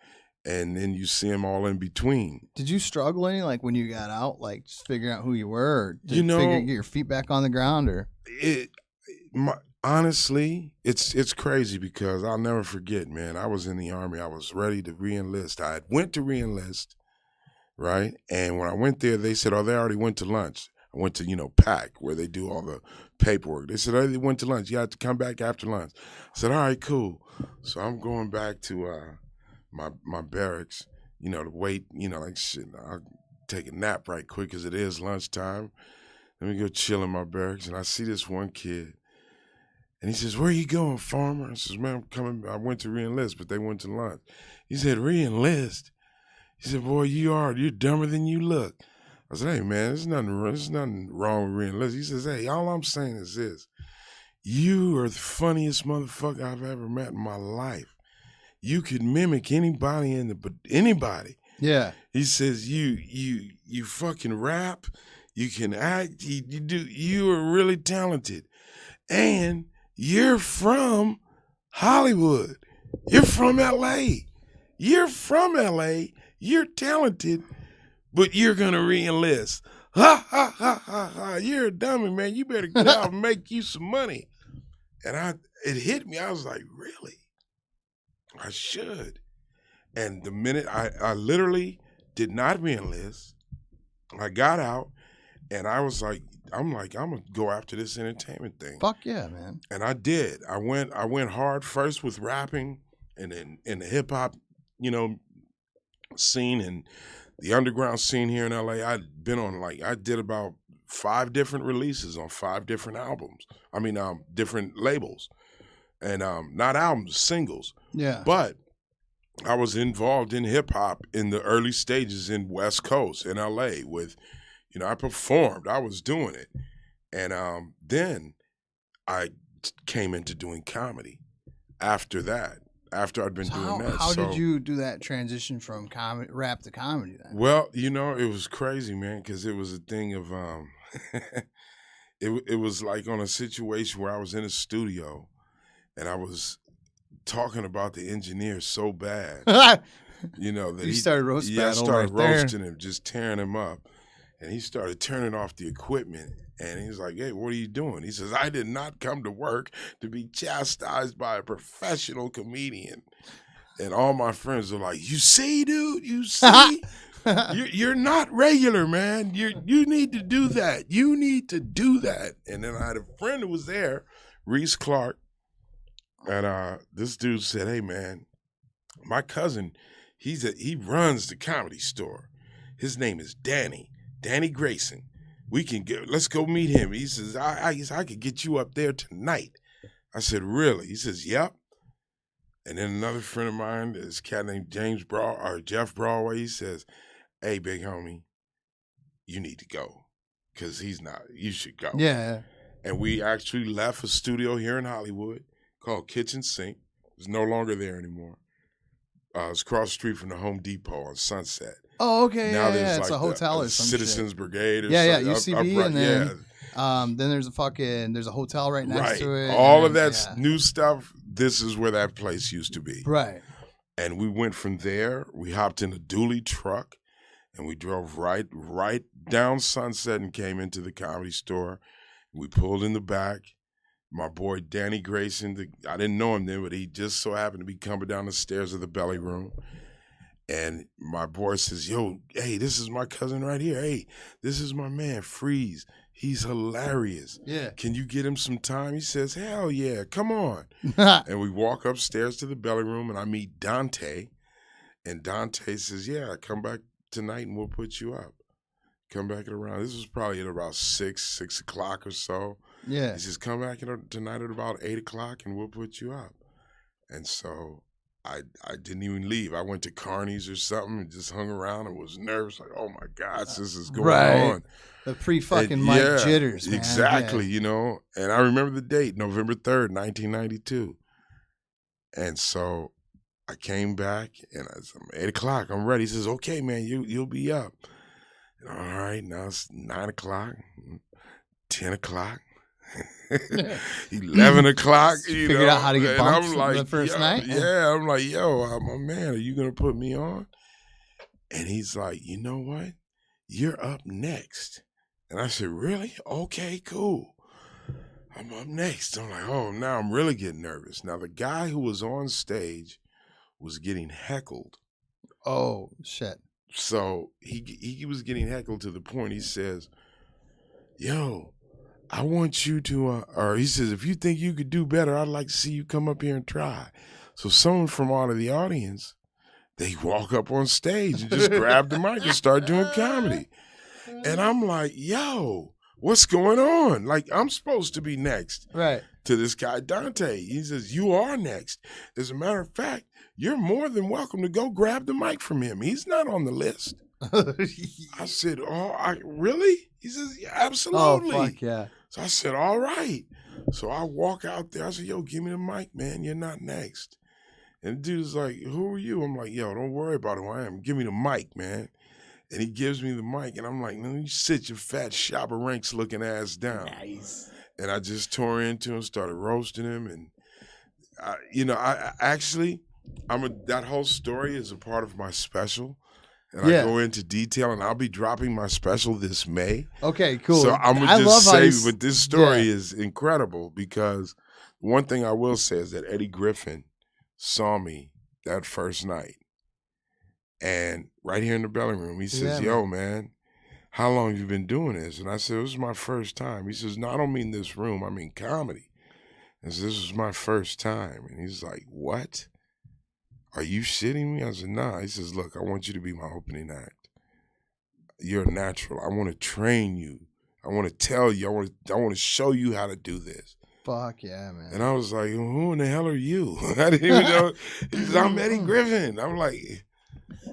S2: and then you see them all in between.
S1: Did you struggle any, like when you got out, like just figuring out who you were, or get your feet back on the ground, or?
S2: Honestly, it's crazy because I'll never forget, man. I was in the Army. I was ready to re-enlist. I went to re-enlist, right? And when I went there, they said, they already went to lunch. I went to, PAC, where they do all the paperwork. They said, they went to lunch. You have to come back after lunch. I said, all right, cool. So I'm going back to my barracks, to wait, like shit. I'll take a nap right quick because it is lunchtime. Let me go chill in my barracks. And I see this one kid. And he says, where you going, farmer? I says, man, I'm coming. I went to re-enlist, but they went to lunch. He said, re-enlist? He said, boy, you're dumber than you look. I said, hey, man, there's nothing wrong with re-enlist. He says, hey, all I'm saying is this. You are the funniest motherfucker I've ever met in my life. You could mimic anybody anybody.
S1: Yeah.
S2: He says, you fucking rap, you can act, you are really talented. And you're from Hollywood. You're from LA. You're talented. But you're going to re-enlist. Ha, ha, ha, ha, ha. You're a dummy, man. You better get out and make you some money. And it hit me. I was like, really? I should. And the minute I literally did not re-enlist, I got out, and I was like, I'm going to go after this entertainment thing.
S1: Fuck yeah, man.
S2: And I did. I went hard first with rapping, and then in the hip-hop, scene, and the underground scene here in LA. I'd been on I did about 5 different releases on 5 different albums. I mean, different labels, and not albums, singles.
S1: Yeah.
S2: But I was involved in hip hop in the early stages in West Coast in LA with, I performed. I was doing it, and then I came into doing comedy after that. After I'd been doing that.
S1: How did you do that transition from rap to comedy then?
S2: Well, it was crazy, man, because it was a thing of it was like on a situation where I was in a studio and I was talking about the engineer so bad. you know, that
S1: You started roast
S2: I
S1: battle
S2: started
S1: right there.
S2: roasting him, just tearing him up. And he started turning off the equipment. And he's like, hey, what are you doing? He says, I did not come to work to be chastised by a professional comedian. And all my friends are like, you see, dude, you see? You're not regular, man. You need to do that. You need to do that. And then I had a friend who was there, Reese Clark. And this dude said, hey, man, my cousin, he runs the Comedy Store. His name is Danny Grayson. Let's go meet him. He says, I could get you up there tonight. I said, really? He says, yep. And then another friend of mine, this cat named Jeff Broadway, he says, hey, big homie, you need to go. Because you should go.
S1: Yeah.
S2: And we actually left a studio here in Hollywood called Kitchen Sink. It's no longer there anymore. It's across the street from the Home Depot on Sunset.
S1: Oh, okay.
S2: Now there's
S1: yeah.
S2: like
S1: It's a hotel or some
S2: Citizens
S1: shit.
S2: Brigade or
S1: Yeah,
S2: something.
S1: UCB, and then there's a hotel right next to it.
S2: All of that new stuff, this is where that place used to be.
S1: Right.
S2: And we went from there, we hopped in a dually truck, and we drove right down Sunset and came into the Comedy Store. We pulled in the back. My boy Danny Grayson, I didn't know him then, but he just so happened to be coming down the stairs of the belly room. And my boy says, yo, hey, this is my cousin right here. Hey, this is my man, Freez. He's hilarious.
S1: Yeah.
S2: Can you get him some time? He says, hell yeah, come on. And we walk upstairs to the belly room, and I meet Dante. And Dante says, yeah, come back tonight and we'll put you up. Come back at around, this was probably at about 6 o'clock or so.
S1: Yeah.
S2: He says, come back tonight at about 8 o'clock and we'll put you up. And so I didn't even leave. I went to Carney's or something and just hung around and was nervous. Like, oh my gosh, this is going on.
S1: The pre-fucking mic jitters, man.
S2: Exactly,
S1: yeah.
S2: you know. And I remember the date, November 3rd, 1992. And so I came back and I said, 8 o'clock, I'm ready. He says, okay, man, you'll be up. And, all right, now it's 9 o'clock, 10 o'clock. 11 o'clock, you
S1: Figured
S2: know,
S1: out how to get bumped
S2: I'm like,
S1: the first night.
S2: Yeah, I'm like, yo, my man, are you gonna put me on? And he's like, you know what? You're up next. And I said, really? Okay, cool. I'm up next. I'm like, oh, now I'm really getting nervous. Now the guy who was on stage was getting heckled.
S1: Oh shit.
S2: So he was getting heckled to the point he says, yo, I want you to, or he says, if you think you could do better, I'd like to see you come up here and try. So someone from out of the audience, they walk up on stage and just grab the mic and start doing comedy. And I'm like, yo, what's going on? Like, I'm supposed to be next.
S1: Right.
S2: To this guy, Dante. He says, you are next. As a matter of fact, you're more than welcome to go grab the mic from him. He's not on the list. I said, oh, really? He says, yeah, absolutely.
S1: Oh, fuck yeah.
S2: So I said, all right. So I walk out there. I said, yo, give me the mic, man. You're not next. And the dude's like, who are you? I'm like, yo, don't worry about who I am. Give me the mic, man. And he gives me the mic, and I'm like, no, you sit your fat Shabba Ranks looking ass down.
S1: Nice.
S2: And I just tore into him, started roasting him. And, that whole story is a part of my special. And I go into detail, and I'll be dropping my special this May.
S1: Okay, cool.
S2: So I'm going to just say, but this story is incredible because one thing I will say is that Eddie Griffin saw me that first night. And right here in the belly room, he says, yo, man, how long have you been doing this? And I said, this is my first time. He says, no, I don't mean this room. I mean comedy. I said, this was my first time. And he's like, what? Are you shitting me? I said, nah. He says, look, I want you to be my opening act. You're a natural. I want to train you. I want to tell you. I want to show you how to do this.
S1: Fuck yeah, man.
S2: And I was like, who in the hell are you? I didn't even know. He says, I'm Eddie Griffin. I'm like,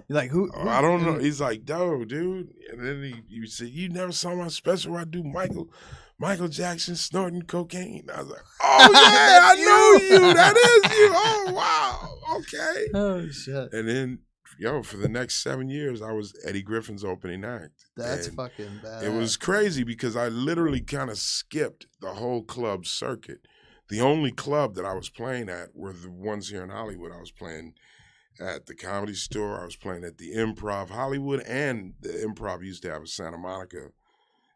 S1: you're like, who?
S2: I don't know. He's like, no, dude. And then you said, you never saw my special where I do Michael Jackson snorting cocaine. I was like, oh, yeah, I know you. That is you. Oh, wow. Okay.
S1: Oh, shit.
S2: And then, for the next 7 years, I was Eddie Griffin's opening act.
S1: That's fucking bad.
S2: It was crazy because I literally kind of skipped the whole club circuit. The only club that I was playing at were the ones here in Hollywood. I was playing at the Comedy Store. I was playing at the Improv Hollywood, and the Improv used to have a Santa Monica.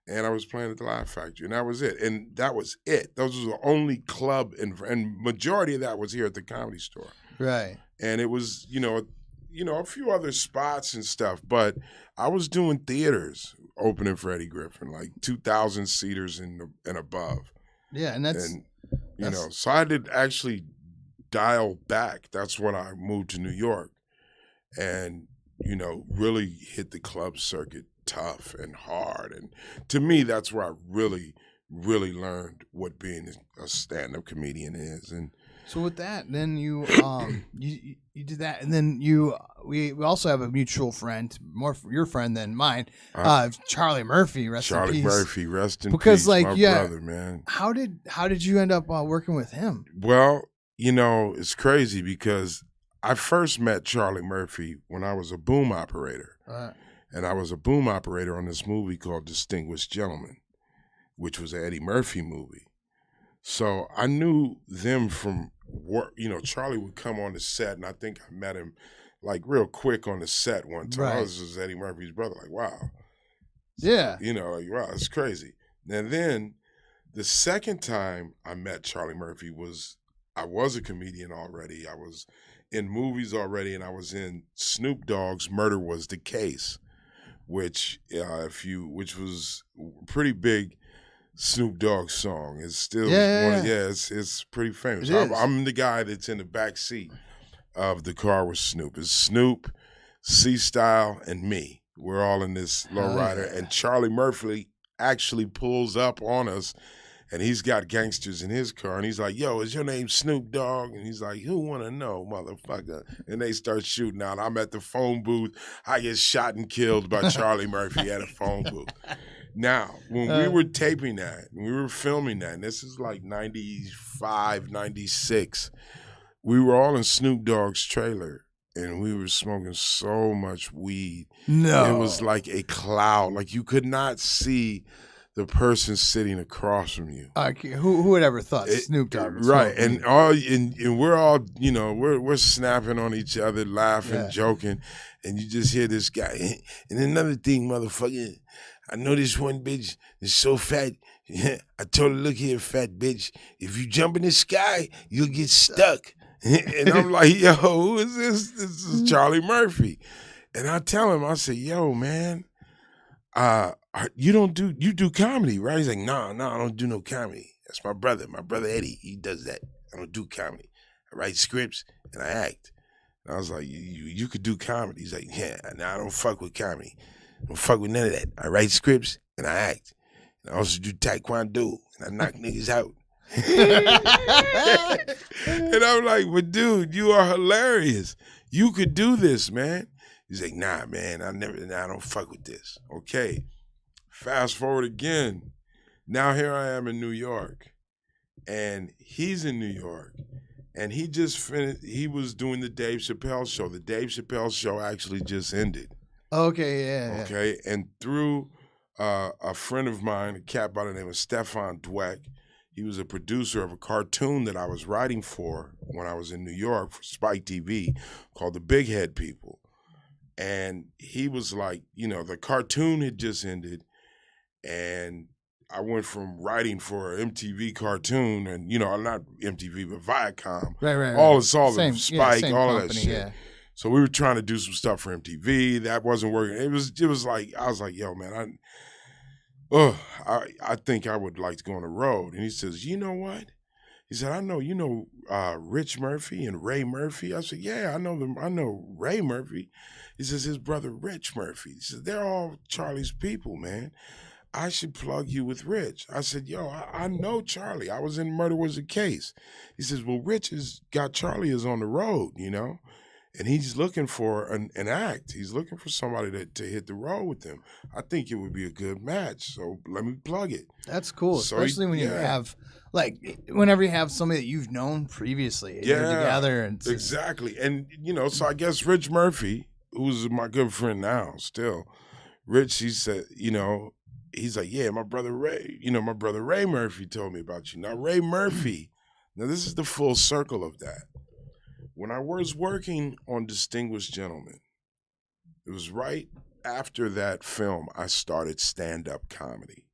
S2: And I was playing at the Laugh Factory, and that was it. And that was it. Those were the only club, and majority of that was here at the Comedy Store.
S1: Right.
S2: And it was, a few other spots and stuff, but I was doing theaters opening for Eddie Griffin, like 2,000 seaters and above.
S1: Yeah, and that's
S2: so I had to actually dial back. That's when I moved to New York, and really hit the club circuit tough and hard. And to me, that's where I really, really learned what being a stand-up comedian is. And
S1: so with that, then you you did that, and then we also have a mutual friend, more your friend than mine, Charlie Murphy. Rest in peace.
S2: Murphy, rest in
S1: because,
S2: peace.
S1: Like,
S2: my brother, man.
S1: How did you end up working with him?
S2: Well, it's crazy because I first met Charlie Murphy when I was a boom operator. And I was a boom operator on this movie called Distinguished Gentleman, which was an Eddie Murphy movie. So I knew them from work. Charlie would come on the set, and I think I met him like real quick on the set one time.
S1: Right.
S2: I was just Eddie Murphy's brother. Like, wow.
S1: Yeah.
S2: Wow, it's crazy. And then the second time I met Charlie Murphy I was a comedian already. I was in movies already, and I was in Snoop Dogg's Murder Was the Case, which was a pretty big Snoop Dogg song. It's still it's pretty famous. I'm the guy that's in the back seat of the car with Snoop. It's Snoop, C-Style, and me. We're all in this lowrider, and Charlie Murphy actually pulls up on us, and he's got gangsters in his car, and he's like, "Yo, is your name Snoop Dogg?" And he's like, "Who wanna know, motherfucker?" And they start shooting out. I'm at the phone booth. I get shot and killed by Charlie Murphy at a phone booth. Now, when we were taping that, we were filming that, and this is like 95, 96, we were all in Snoop Dogg's trailer, and we were smoking so much weed.
S1: No.
S2: It was like a cloud. Like, you could not see the person sitting across from you.
S1: Who would ever thought Snoop Dogg was
S2: right?
S1: smoking?
S2: And we're all, we're snapping on each other, laughing, joking, and you just hear this guy. And another thing, motherfucker, I know this one bitch is so fat. I told her, "Look here, fat bitch. If you jump in the sky, you'll get stuck." And I'm like, "Yo, who is this?" This is Charlie Murphy. And I tell him, I say, "Yo, man, you do comedy, right?" He's like, no, I don't do no comedy. That's my brother Eddie. He does that. I don't do comedy. I write scripts and I act. And I was like, you could do comedy. He's like, "Yeah, I don't fuck with comedy. I don't fuck with none of that. I write scripts and I act. And I also do taekwondo and I knock niggas out." And I'm like, "But dude, you are hilarious. You could do this, man." He's like, "Nah, man, I don't fuck with this." Okay. Fast forward again. Now here I am in New York, and he's in New York, and he just finished. He was doing the Dave Chappelle show. The Dave Chappelle show actually just ended.
S1: Okay, yeah.
S2: Okay, and through a friend of mine, a cat by the name of Stefan Dweck, he was a producer of a cartoon that I was writing for when I was in New York for Spike TV called The Big Head People. And he was like, the cartoon had just ended, and I went from writing for an MTV cartoon and, not MTV, but Viacom.
S1: Right.
S2: All the Spike, all
S1: company,
S2: of that shit.
S1: Yeah.
S2: So we were trying to do some stuff for MTV. That wasn't working. It was like, I was like, "Yo, man, I think I would like to go on the road." And he says, "You know what?" He said, "I know, Rich Murphy and Ray Murphy." I said, "Yeah, I know Ray Murphy." He says, "His brother Rich Murphy." He said, "They're all Charlie's people, man. I should plug you with Rich." I said, "Yo, I know Charlie. I was in Murder Was the Case." He says, "Well, Rich has got Charlie is on the road, and he's looking for an act. He's looking for somebody to hit the road with him. I think it would be a good match. So let me plug it."
S1: That's cool,
S2: So
S1: especially when you have, whenever you have somebody that you've known previously, and you're together. And
S2: exactly. And, so I guess Rich Murphy, who's my good friend now still, Rich, he said, he's like, "Yeah, my brother Ray Murphy told me about you." Now, Ray Murphy, now this is the full circle of that. When I was working on Distinguished Gentlemen, it was right after that film I started stand-up comedy.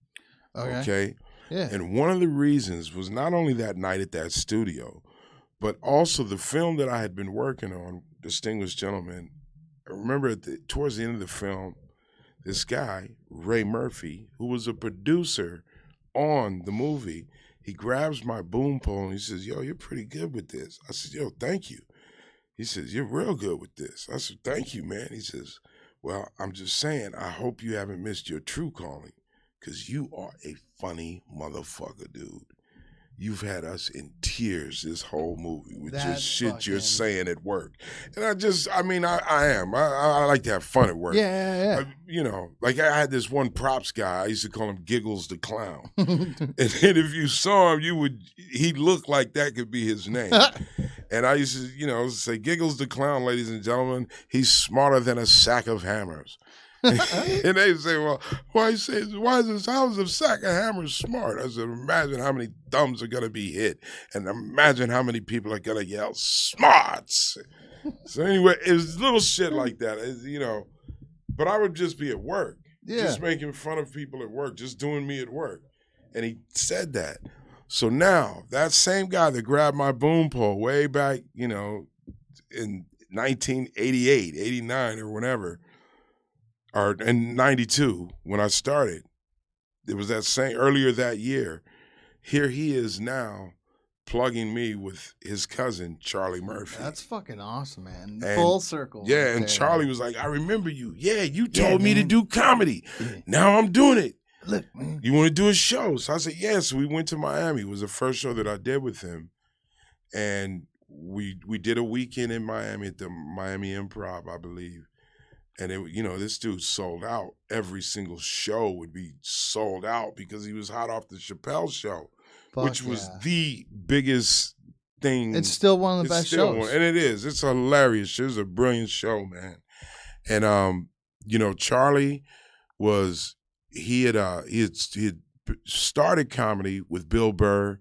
S2: Okay?
S1: Yeah.
S2: And one of the reasons was not only that night at that studio, but also the film that I had been working on, Distinguished Gentlemen. I remember towards the end of the film, this guy, Ray Murphy, who was a producer on the movie, he grabs my boom pole and he says, yo, you're pretty good with this. I said, yo, thank you. He says, you're real good with this. I said, thank you, man. He says, well, I'm just saying, I hope you haven't missed your true calling, because you are a funny motherfucker, dude. You've had us in tears this whole movie with your shit you're saying at work. And I am. I like to have fun at work.
S1: Yeah.
S2: You know, like I had this one props guy, I used to call him Giggles the Clown. And if you saw him, he looked like that could be his name. And I used to, say, Giggles the Clown, ladies and gentlemen, he's smarter than a sack of hammers. And they say, well, how is a sack of hammers smart? I said, imagine how many thumbs are going to be hit, and imagine how many people are going to yell, smarts. So anyway, it was little shit like that, but I would just be at work, just making fun of people at work, just doing me at work. And he said that. So now, that same guy that grabbed my boom pole way back, in 1988, 89 or whenever, or in 92, when I started, it was earlier that year. Here he is now plugging me with his cousin, Charlie Murphy.
S1: That's fucking awesome, man. Full circle.
S2: Yeah,
S1: right
S2: and
S1: there.
S2: Charlie was like, I remember you. Yeah, you told me to do comedy. Yeah. Now I'm doing it.
S1: Look, man.
S2: You want to do a show? So I said, yeah. So we went to Miami. It was the first show that I did with him. And we did a weekend in Miami at the Miami Improv, I believe. And this dude sold out. Every single show would be sold out because he was hot off the Chappelle show, which was the biggest thing.
S1: It's still one of the best shows.
S2: And it is. It's a hilarious show. It's a brilliant show, man. And, Charlie he had started comedy with Bill Burr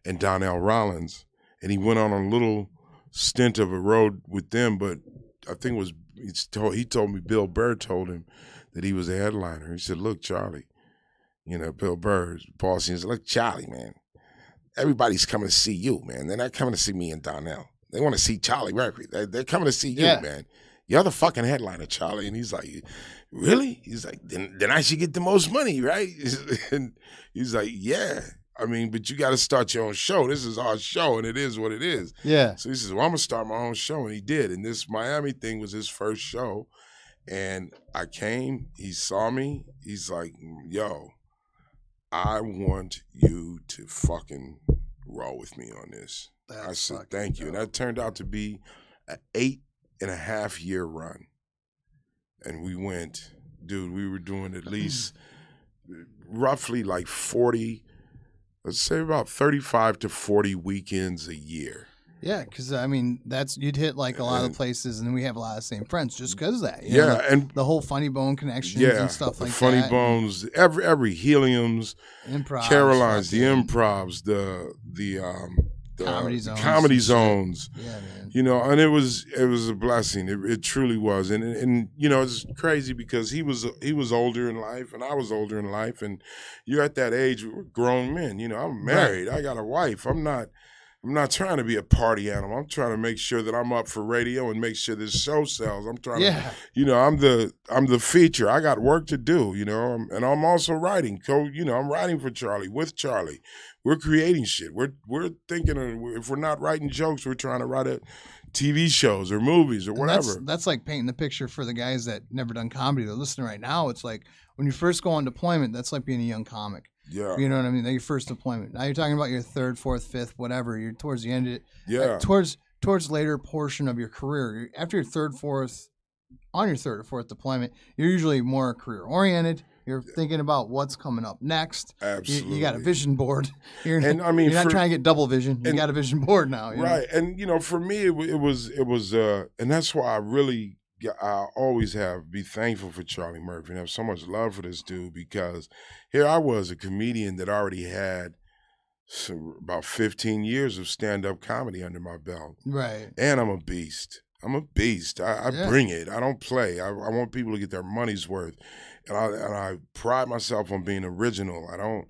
S2: and Donnell Rollins, and he went on a little stint of a road with them, but I think it was, he told me Bill Burr told him that he was a headliner. He said, look, Charlie, Bill Burr's boss. He said, look, Charlie, man, everybody's coming to see you, man. They're not coming to see me and Donnell. They want to see Charlie Murphy. They're coming to see you, man. You're the fucking headliner, Charlie. And he's like, really? He's like, then I should get the most money, right? And he's like, yeah. I mean, but you got to start your own show. This is our show, and it is what it is.
S1: Yeah.
S2: So he says, well, I'm going to start my own show, and he did. And this Miami thing was his first show. And I came, he saw me. He's like, yo, I want you to fucking roll with me on this. I said, thank you. And that turned out to be an 8.5-year run. And we went, dude, we were doing at least roughly like 40, let's say about 35 to 40 weekends a year.
S1: Yeah, because you'd hit like a lot of places, and then we have a lot of same friends just because of that.
S2: And
S1: the whole Funny Bone connections and stuff like that.
S2: Funny Bones, every Heliums,
S1: Improv,
S2: Caroline's, the Improvs, the comedy zones.
S1: Yeah, man.
S2: And it was a blessing. It truly was. And it's crazy because he was older in life and I was older in life, and you're at that age, we're grown men. I'm married. Right. I got a wife. I'm not trying to be a party animal. I'm trying to make sure that I'm up for radio and make sure this show sells. I'm trying to, I'm the feature. I got work to do, and I'm also writing. I'm writing for Charlie, with Charlie. We're creating shit. We're thinking if we're not writing jokes, we're trying to write TV shows or movies or whatever.
S1: That's like painting the picture for the guys that never done comedy. They're listening right now. It's like when you first go on deployment, that's like being a young comic.
S2: Yeah.
S1: You know what I mean? Like your first deployment. Now you're talking about your third, fourth, fifth, whatever. You're towards the end of it.
S2: Yeah.
S1: Towards later portion of your career. After your third or fourth deployment, you're usually more career oriented. You're thinking about what's coming up next.
S2: Absolutely.
S1: You got a vision board. You're not trying to get double vision. You got a vision board now.
S2: Right. And for me, it was, and that's why I always be thankful for Charlie Murphy and have so much love for this dude, because here I was, a comedian that already had So about 15 years of stand-up comedy under my belt.
S1: Right.
S2: And I'm a beast. I
S1: Yeah.
S2: bring it. I don't play. I want people to get their money's worth. And I pride myself on being original. I don't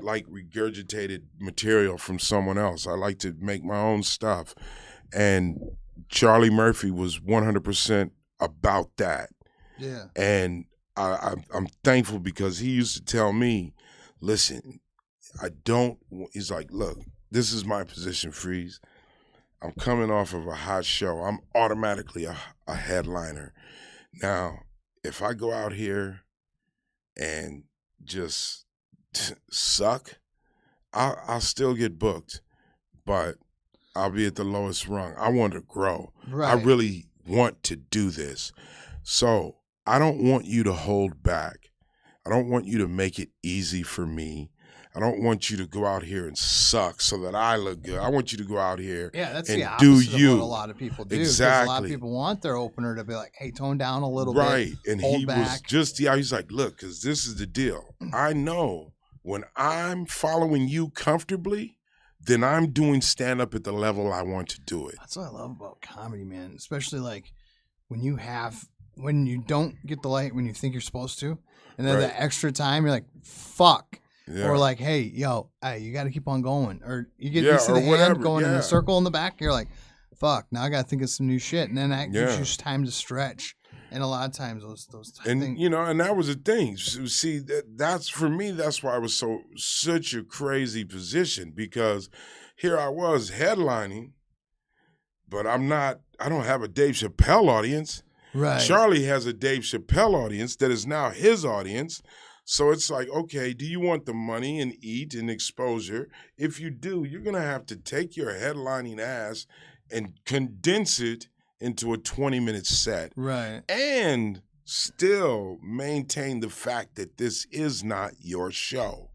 S2: like regurgitated material from someone else. I like to make my own stuff. And Charlie Murphy was 100% about that.
S1: Yeah.
S2: And I'm thankful because he used to tell me, listen, he's like, look, this is my position, Freez. I'm coming off of a hot show. I'm automatically a headliner. Now, if I go out here and just suck, I'll still get booked, but I'll be at the lowest rung. I want to grow.
S1: Right.
S2: I really want to do this. So I don't want you to hold back. I don't want you to make it easy for me. I don't want you to go out here and suck so that I look good. I want you to go out here
S1: that's
S2: and
S1: the opposite
S2: do you.
S1: of what a lot of people do. 'Cause
S2: Exactly.
S1: a lot of people want their opener to be like, hey, tone down a little bit.
S2: Right. And
S1: hold
S2: he
S1: back.
S2: was just, he's like, look, because this is the deal. I know when I'm following you comfortably, then I'm doing stand-up at the level I want to do it.
S1: That's what I love about comedy, man. Especially like when you don't get the light when you think you're supposed to, and then
S2: Right.
S1: the extra time, you're like, fuck.
S2: Yeah.
S1: Or like, hey, yo, you got to keep on going. Or you see
S2: or
S1: the hand
S2: whatever,
S1: going in
S2: yeah.
S1: the circle in the back. You're like, fuck, now I got to think of some new shit. And then that gives
S2: Yeah.
S1: you time to stretch. And a lot of times those
S2: And
S1: things.
S2: and that was the thing. See, that's for me. That's why it was such a crazy position, because here I was headlining, but I don't have a Dave Chappelle audience.
S1: Right.
S2: Charlie has a Dave Chappelle audience that is now his audience. So it's like, okay, do you want the money and eat and exposure? If you do, you're going to have to take your headlining ass and condense it into a 20-minute set.
S1: Right.
S2: And still maintain the fact that this is not your show.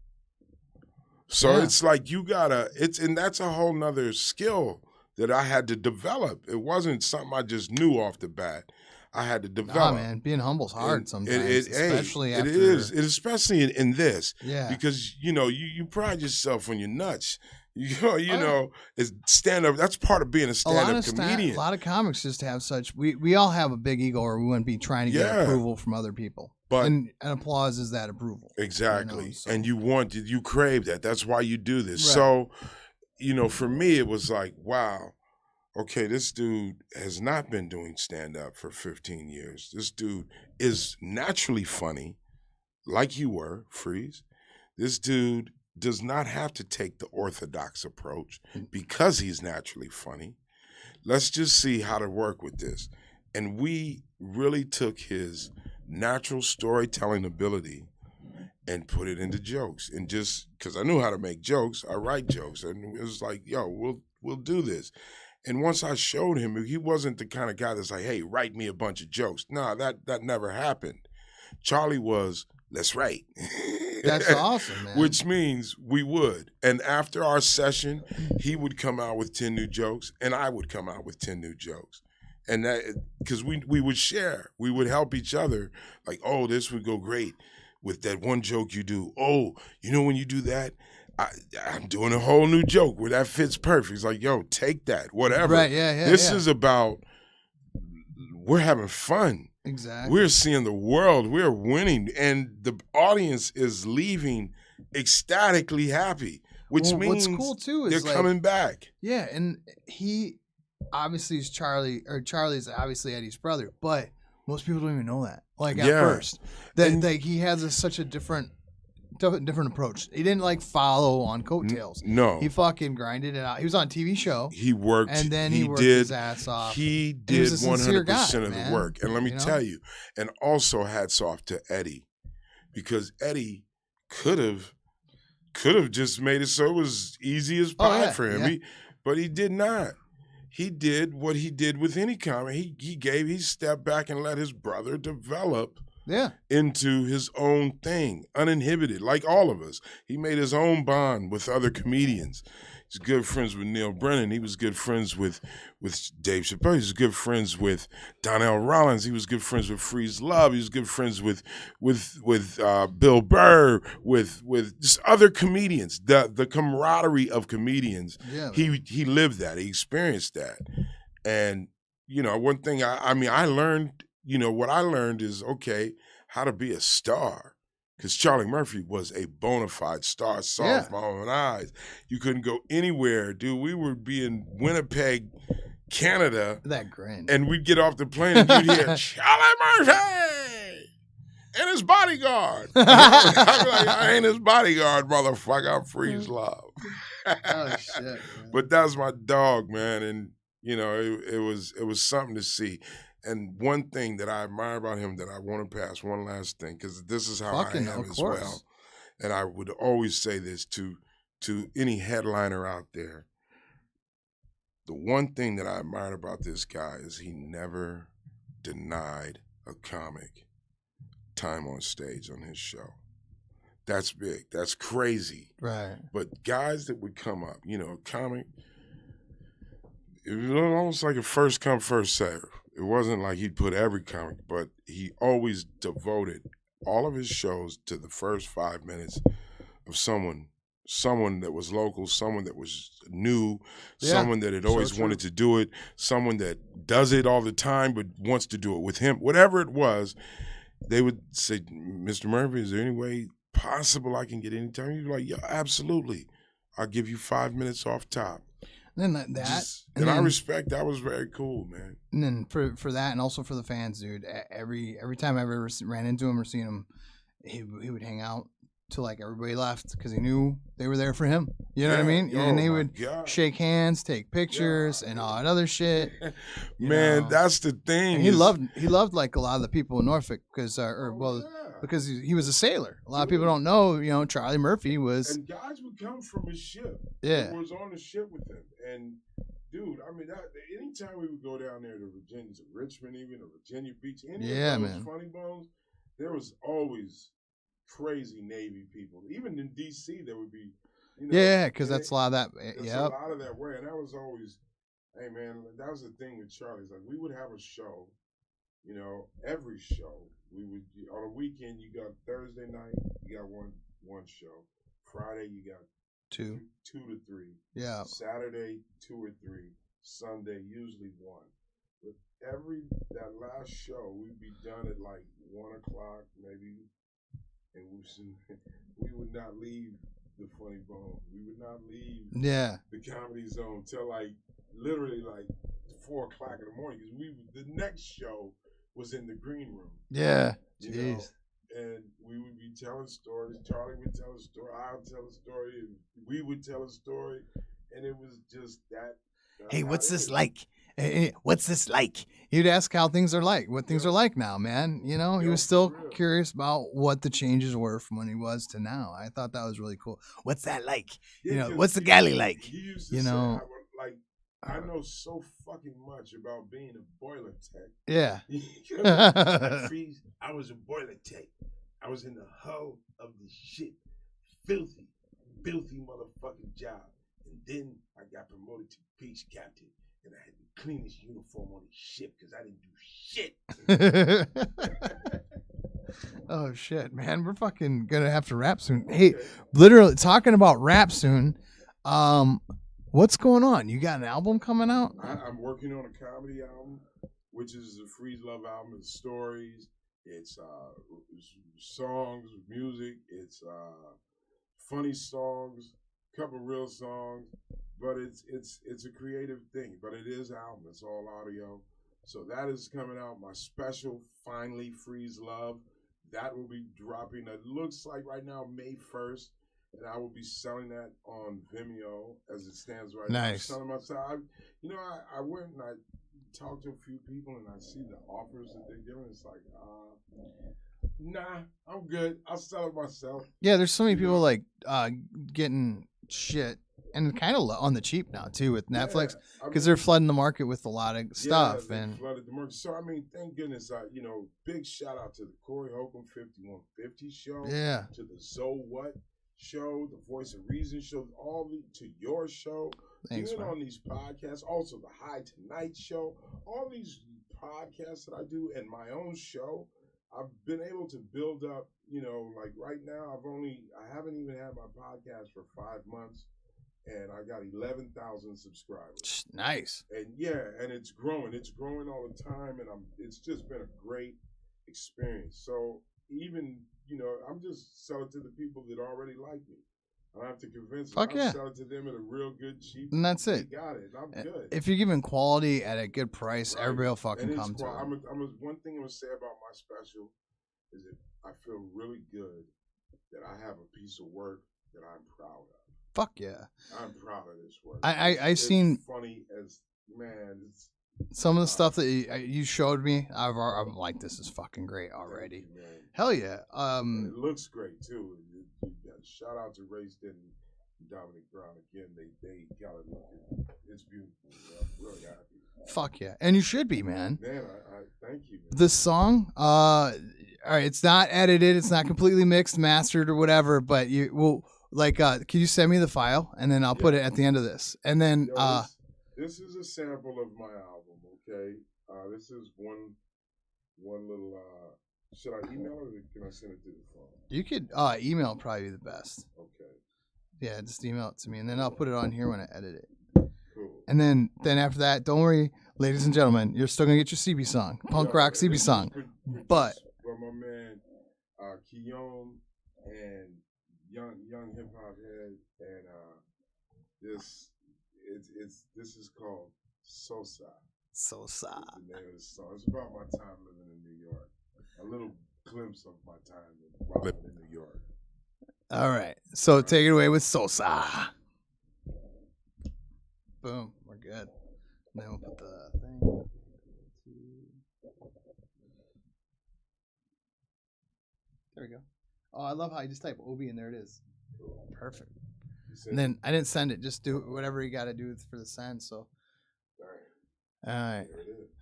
S2: So
S1: Yeah.
S2: it's like and that's a whole nother skill that I had to develop. It wasn't something I just knew off the bat. I had to develop.
S1: Oh, man, being humble's hard
S2: And
S1: sometimes, especially after.
S2: It is, especially in this.
S1: Yeah.
S2: Because, you pride yourself on your nuts. It's stand-up. That's part of being a stand-up comedian.
S1: A lot of comics just have such. We all have a big ego, or we wouldn't be trying to get
S2: Yeah.
S1: approval from other people.
S2: But
S1: and applause is that approval.
S2: exactly.
S1: So-
S2: And you crave that. That's why you do this.
S1: Right.
S2: So, for me, it was like, wow, okay, this dude has not been doing stand-up for 15 years. This dude is naturally funny, like you were, Freez. This dude does not have to take the orthodox approach because he's naturally funny. Let's just see how to work with this. And we really took his natural storytelling ability and put it into jokes. And just because I knew how to make jokes, I write jokes. And it was like, yo, we'll do this. And once I showed him, he wasn't the kind of guy that's like, hey, write me a bunch of jokes. No, that never happened. Charlie was, let's write.
S1: That's awesome, man.
S2: Which means we would. And after our session, he would come out with 10 new jokes, and I would come out with 10 new jokes. And that, because we would share. We would help each other. Like, oh, this would go great with that one joke you do. Oh, when you do that, I'm doing a whole new joke where that fits perfect. It's like, yo, take that, whatever.
S1: Right, yeah.
S2: This is about, we're having fun.
S1: Exactly.
S2: We're seeing the world. We're winning. And the audience is leaving ecstatically happy, which means
S1: what's cool too is
S2: they're coming back.
S1: Yeah, and he obviously is Charlie's obviously Eddie's brother, but most people don't even know that. Like at first. That he has such a different approach. He didn't follow on coattails.
S2: No.
S1: He fucking grinded it out. He was on a TV show.
S2: He worked.
S1: And then he worked his ass off.
S2: He did 100% of the work. And let me tell you, and also hats off to Eddie, because Eddie could have just made it so it was easy as pie for him. But he did not. He did what he did with any comic. He stepped back and let his brother develop into his own thing, uninhibited, like all of us. He made his own bond with other comedians. He's good friends with Neil Brennan. He was good friends with Dave Chappelle. He was good friends with Donnell Rollins. He was good friends with Freez Luv. He was good friends with Bill Burr, with just other comedians. The camaraderie of comedians.
S1: Yeah,
S2: he lived that. He experienced that. And one thing I learned. What I learned is how to be a star. Because Charlie Murphy was a bona fide star. I saw it with my own eyes. You couldn't go anywhere, dude. We would be in Winnipeg, Canada.
S1: That grin.
S2: And we'd get off the plane and you'd hear Charlie Murphy and his bodyguard. I'd be like, I ain't his bodyguard, motherfucker. I'm Freez Luv.
S1: Oh shit. Man.
S2: But that's my dog, man. And it was something to see. And one thing that I admire about him that I want to pass, one last thing, because this is how I am as well. And I would always say this to any headliner out there. The one thing that I admired about this guy is he never denied a comic time on stage on his show. That's big. That's crazy.
S1: Right.
S2: But guys that would come up, a comic, it was almost like a first come, first serve. It wasn't like he'd put every comic, but he always devoted all of his shows to the first 5 minutes of someone that was local, someone that was new, someone that had always wanted to do it, someone that does it all the time but wants to do it with him. Whatever it was, they would say, Mr. Murphy, is there any way possible I can get any time? He'd be like, yeah, absolutely. I'll give you 5 minutes off top.
S1: And then
S2: I respect that. Was very cool, man.
S1: And then for that, and also for the fans, dude. Every time I ever ran into him or seen him, he would hang out till like everybody left because he knew they were there for him. You know what I mean? And they would shake hands, take pictures, and all that other shit.
S2: Man, that's the thing.
S1: And he loved like a lot of the people in Norfolk because because he was a sailor. A lot of people don't know. Charlie Murphy was.
S2: And guys would come from his ship.
S1: Yeah,
S2: was on the ship with him. And dude, I mean, anytime we would go down there to Virginia, to Richmond, even or Virginia Beach, any of those funny bones, there was always crazy Navy people. Even in D.C., there would be,
S1: because that's a lot of that.
S2: A lot of that way, and that was always, hey man, that was the thing with Charlie's. Like we would have a show, every show. We would on a weekend. You got Thursday night, you got one show. Friday, you got two to three. Yeah. Saturday, 2 or 3. Sunday, usually 1. But that last show, we'd be done at like 1 o'clock, maybe, and we would not leave the Funny Bone. We would not leave the Comedy Zone till like literally like 4 o'clock in the morning because the next show was in the green room. Yeah. Jeez. And we would be telling stories. Charlie would tell a story. I would tell a story. And we would tell a story. And it was just that. Hey, what's this like? What's this like?
S1: He'd ask how things are like, what things are like now, man. He was still curious about what the changes were from when he was to now. I thought that was really cool. What's that like? What's the galley like?
S2: He used to say, I know so fucking much about being a boiler tech. Yeah. Freez, I was a boiler tech. I was in the hull of the ship. Filthy motherfucking job. And then I got promoted to beach captain. And I had the cleanest uniform on the ship because I didn't do shit.
S1: Oh, shit, man. We're fucking going to have to wrap soon. Hey, literally, talking about rap soon, what's going on? You got an album coming out?
S2: I'm working on a comedy album, which is a Freez Luv album. It's stories. It's songs, music. It's funny songs, couple real songs. But it's a creative thing. But it is an album. It's all audio. So that is coming out. My special, Finally Freez Luv. That will be dropping. It looks like right now May 1st. And I will be selling that on Vimeo as it stands right now. Nice. Selling myself. I went and I talked to a few people and I see the offers that they're giving. It's like, nah, I'm good. I'll sell it myself.
S1: Yeah, there's so many people like getting shit and kind of on the cheap now too with Netflix
S2: I
S1: because
S2: mean,
S1: they're flooding the market with a lot of stuff.
S2: they
S1: And
S2: flooded the market. So I mean, thank goodness. Big shout out to the Corey Holcomb 5150 show.
S1: yeah,
S2: To the So What show, the Voice of Reason show, to your show.
S1: thanks,
S2: Being
S1: man.
S2: on these podcasts, also the High Tonight show, all these podcasts that I do, and my own show. I've been able to build up, like right now, I haven't even had my podcast for 5 months, and I got 11,000 subscribers.
S1: Nice.
S2: And and it's growing. It's growing all the time, and it's just been a great experience. So even, I'm just selling to the people that already like me. I don't have to convince them.
S1: Fuck yeah.
S2: I'm selling to them at a real good, cheap.
S1: And that's it.
S2: They got it. And I'm good.
S1: If you're giving quality at a good price,
S2: Right.
S1: everybody will fucking
S2: And
S1: come to it.
S2: one thing I'm gonna say about my special is that I feel really good that I have a piece of work that I'm proud of.
S1: Fuck yeah.
S2: I'm proud of this work.
S1: I've seen
S2: funny as man. It's
S1: some of the stuff that you showed me. I'm like, this is fucking great already.
S2: thank you, man.
S1: Hell yeah.
S2: And it looks great too. Shout out to Ray Stinton and Dominic Brown again. They got it looking. It's beautiful. I'm really happy.
S1: Fuck yeah. And you should be, man.
S2: Man, I thank you. Man.
S1: This song, all right, it's not edited, it's not completely mixed, mastered, or whatever, but you will can you send me the file and then I'll put it at the end of this. And then
S2: this is a sample of my album, okay? This is one little should I email it or can I send it to the phone?
S1: you could email probably be the best.
S2: Okay.
S1: Yeah, just email it to me and then I'll put it on here when I edit it.
S2: Cool.
S1: And then after that, don't worry, ladies and gentlemen, you're still gonna get your CB song, punk rock CB song. But
S2: by my man Keon and young hip hop head, and this is called Sosa.
S1: Sosa.
S2: That's the name of the song. It's about my time living in New York. A little glimpse of my time living in New York.
S1: All right, so take it away with Sosa. Boom, we're good. Then we'll put the thing. There we go. Oh, I love how you just type Obi and there it is. Perfect. And then I didn't send it. Just do whatever you got to do for the send. So. All right.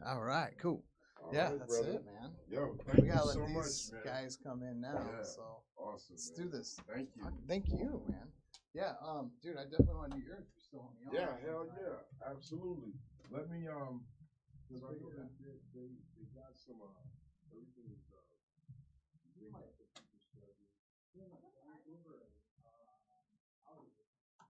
S1: All right. Cool. Yeah, that's
S2: brother.
S1: it, man.
S2: Yo,
S1: We
S2: thank you
S1: gotta
S2: so
S1: let
S2: much,
S1: these
S2: man.
S1: guys come in now.
S2: Yeah.
S1: So
S2: Awesome.
S1: let's
S2: Man.
S1: do this.
S2: Thank you.
S1: Thank you, man. Yeah. Dude, I definitely want to do yours. You're still on the
S2: Yeah, hell yeah, absolutely. Let me 'cause I know that they got some everything is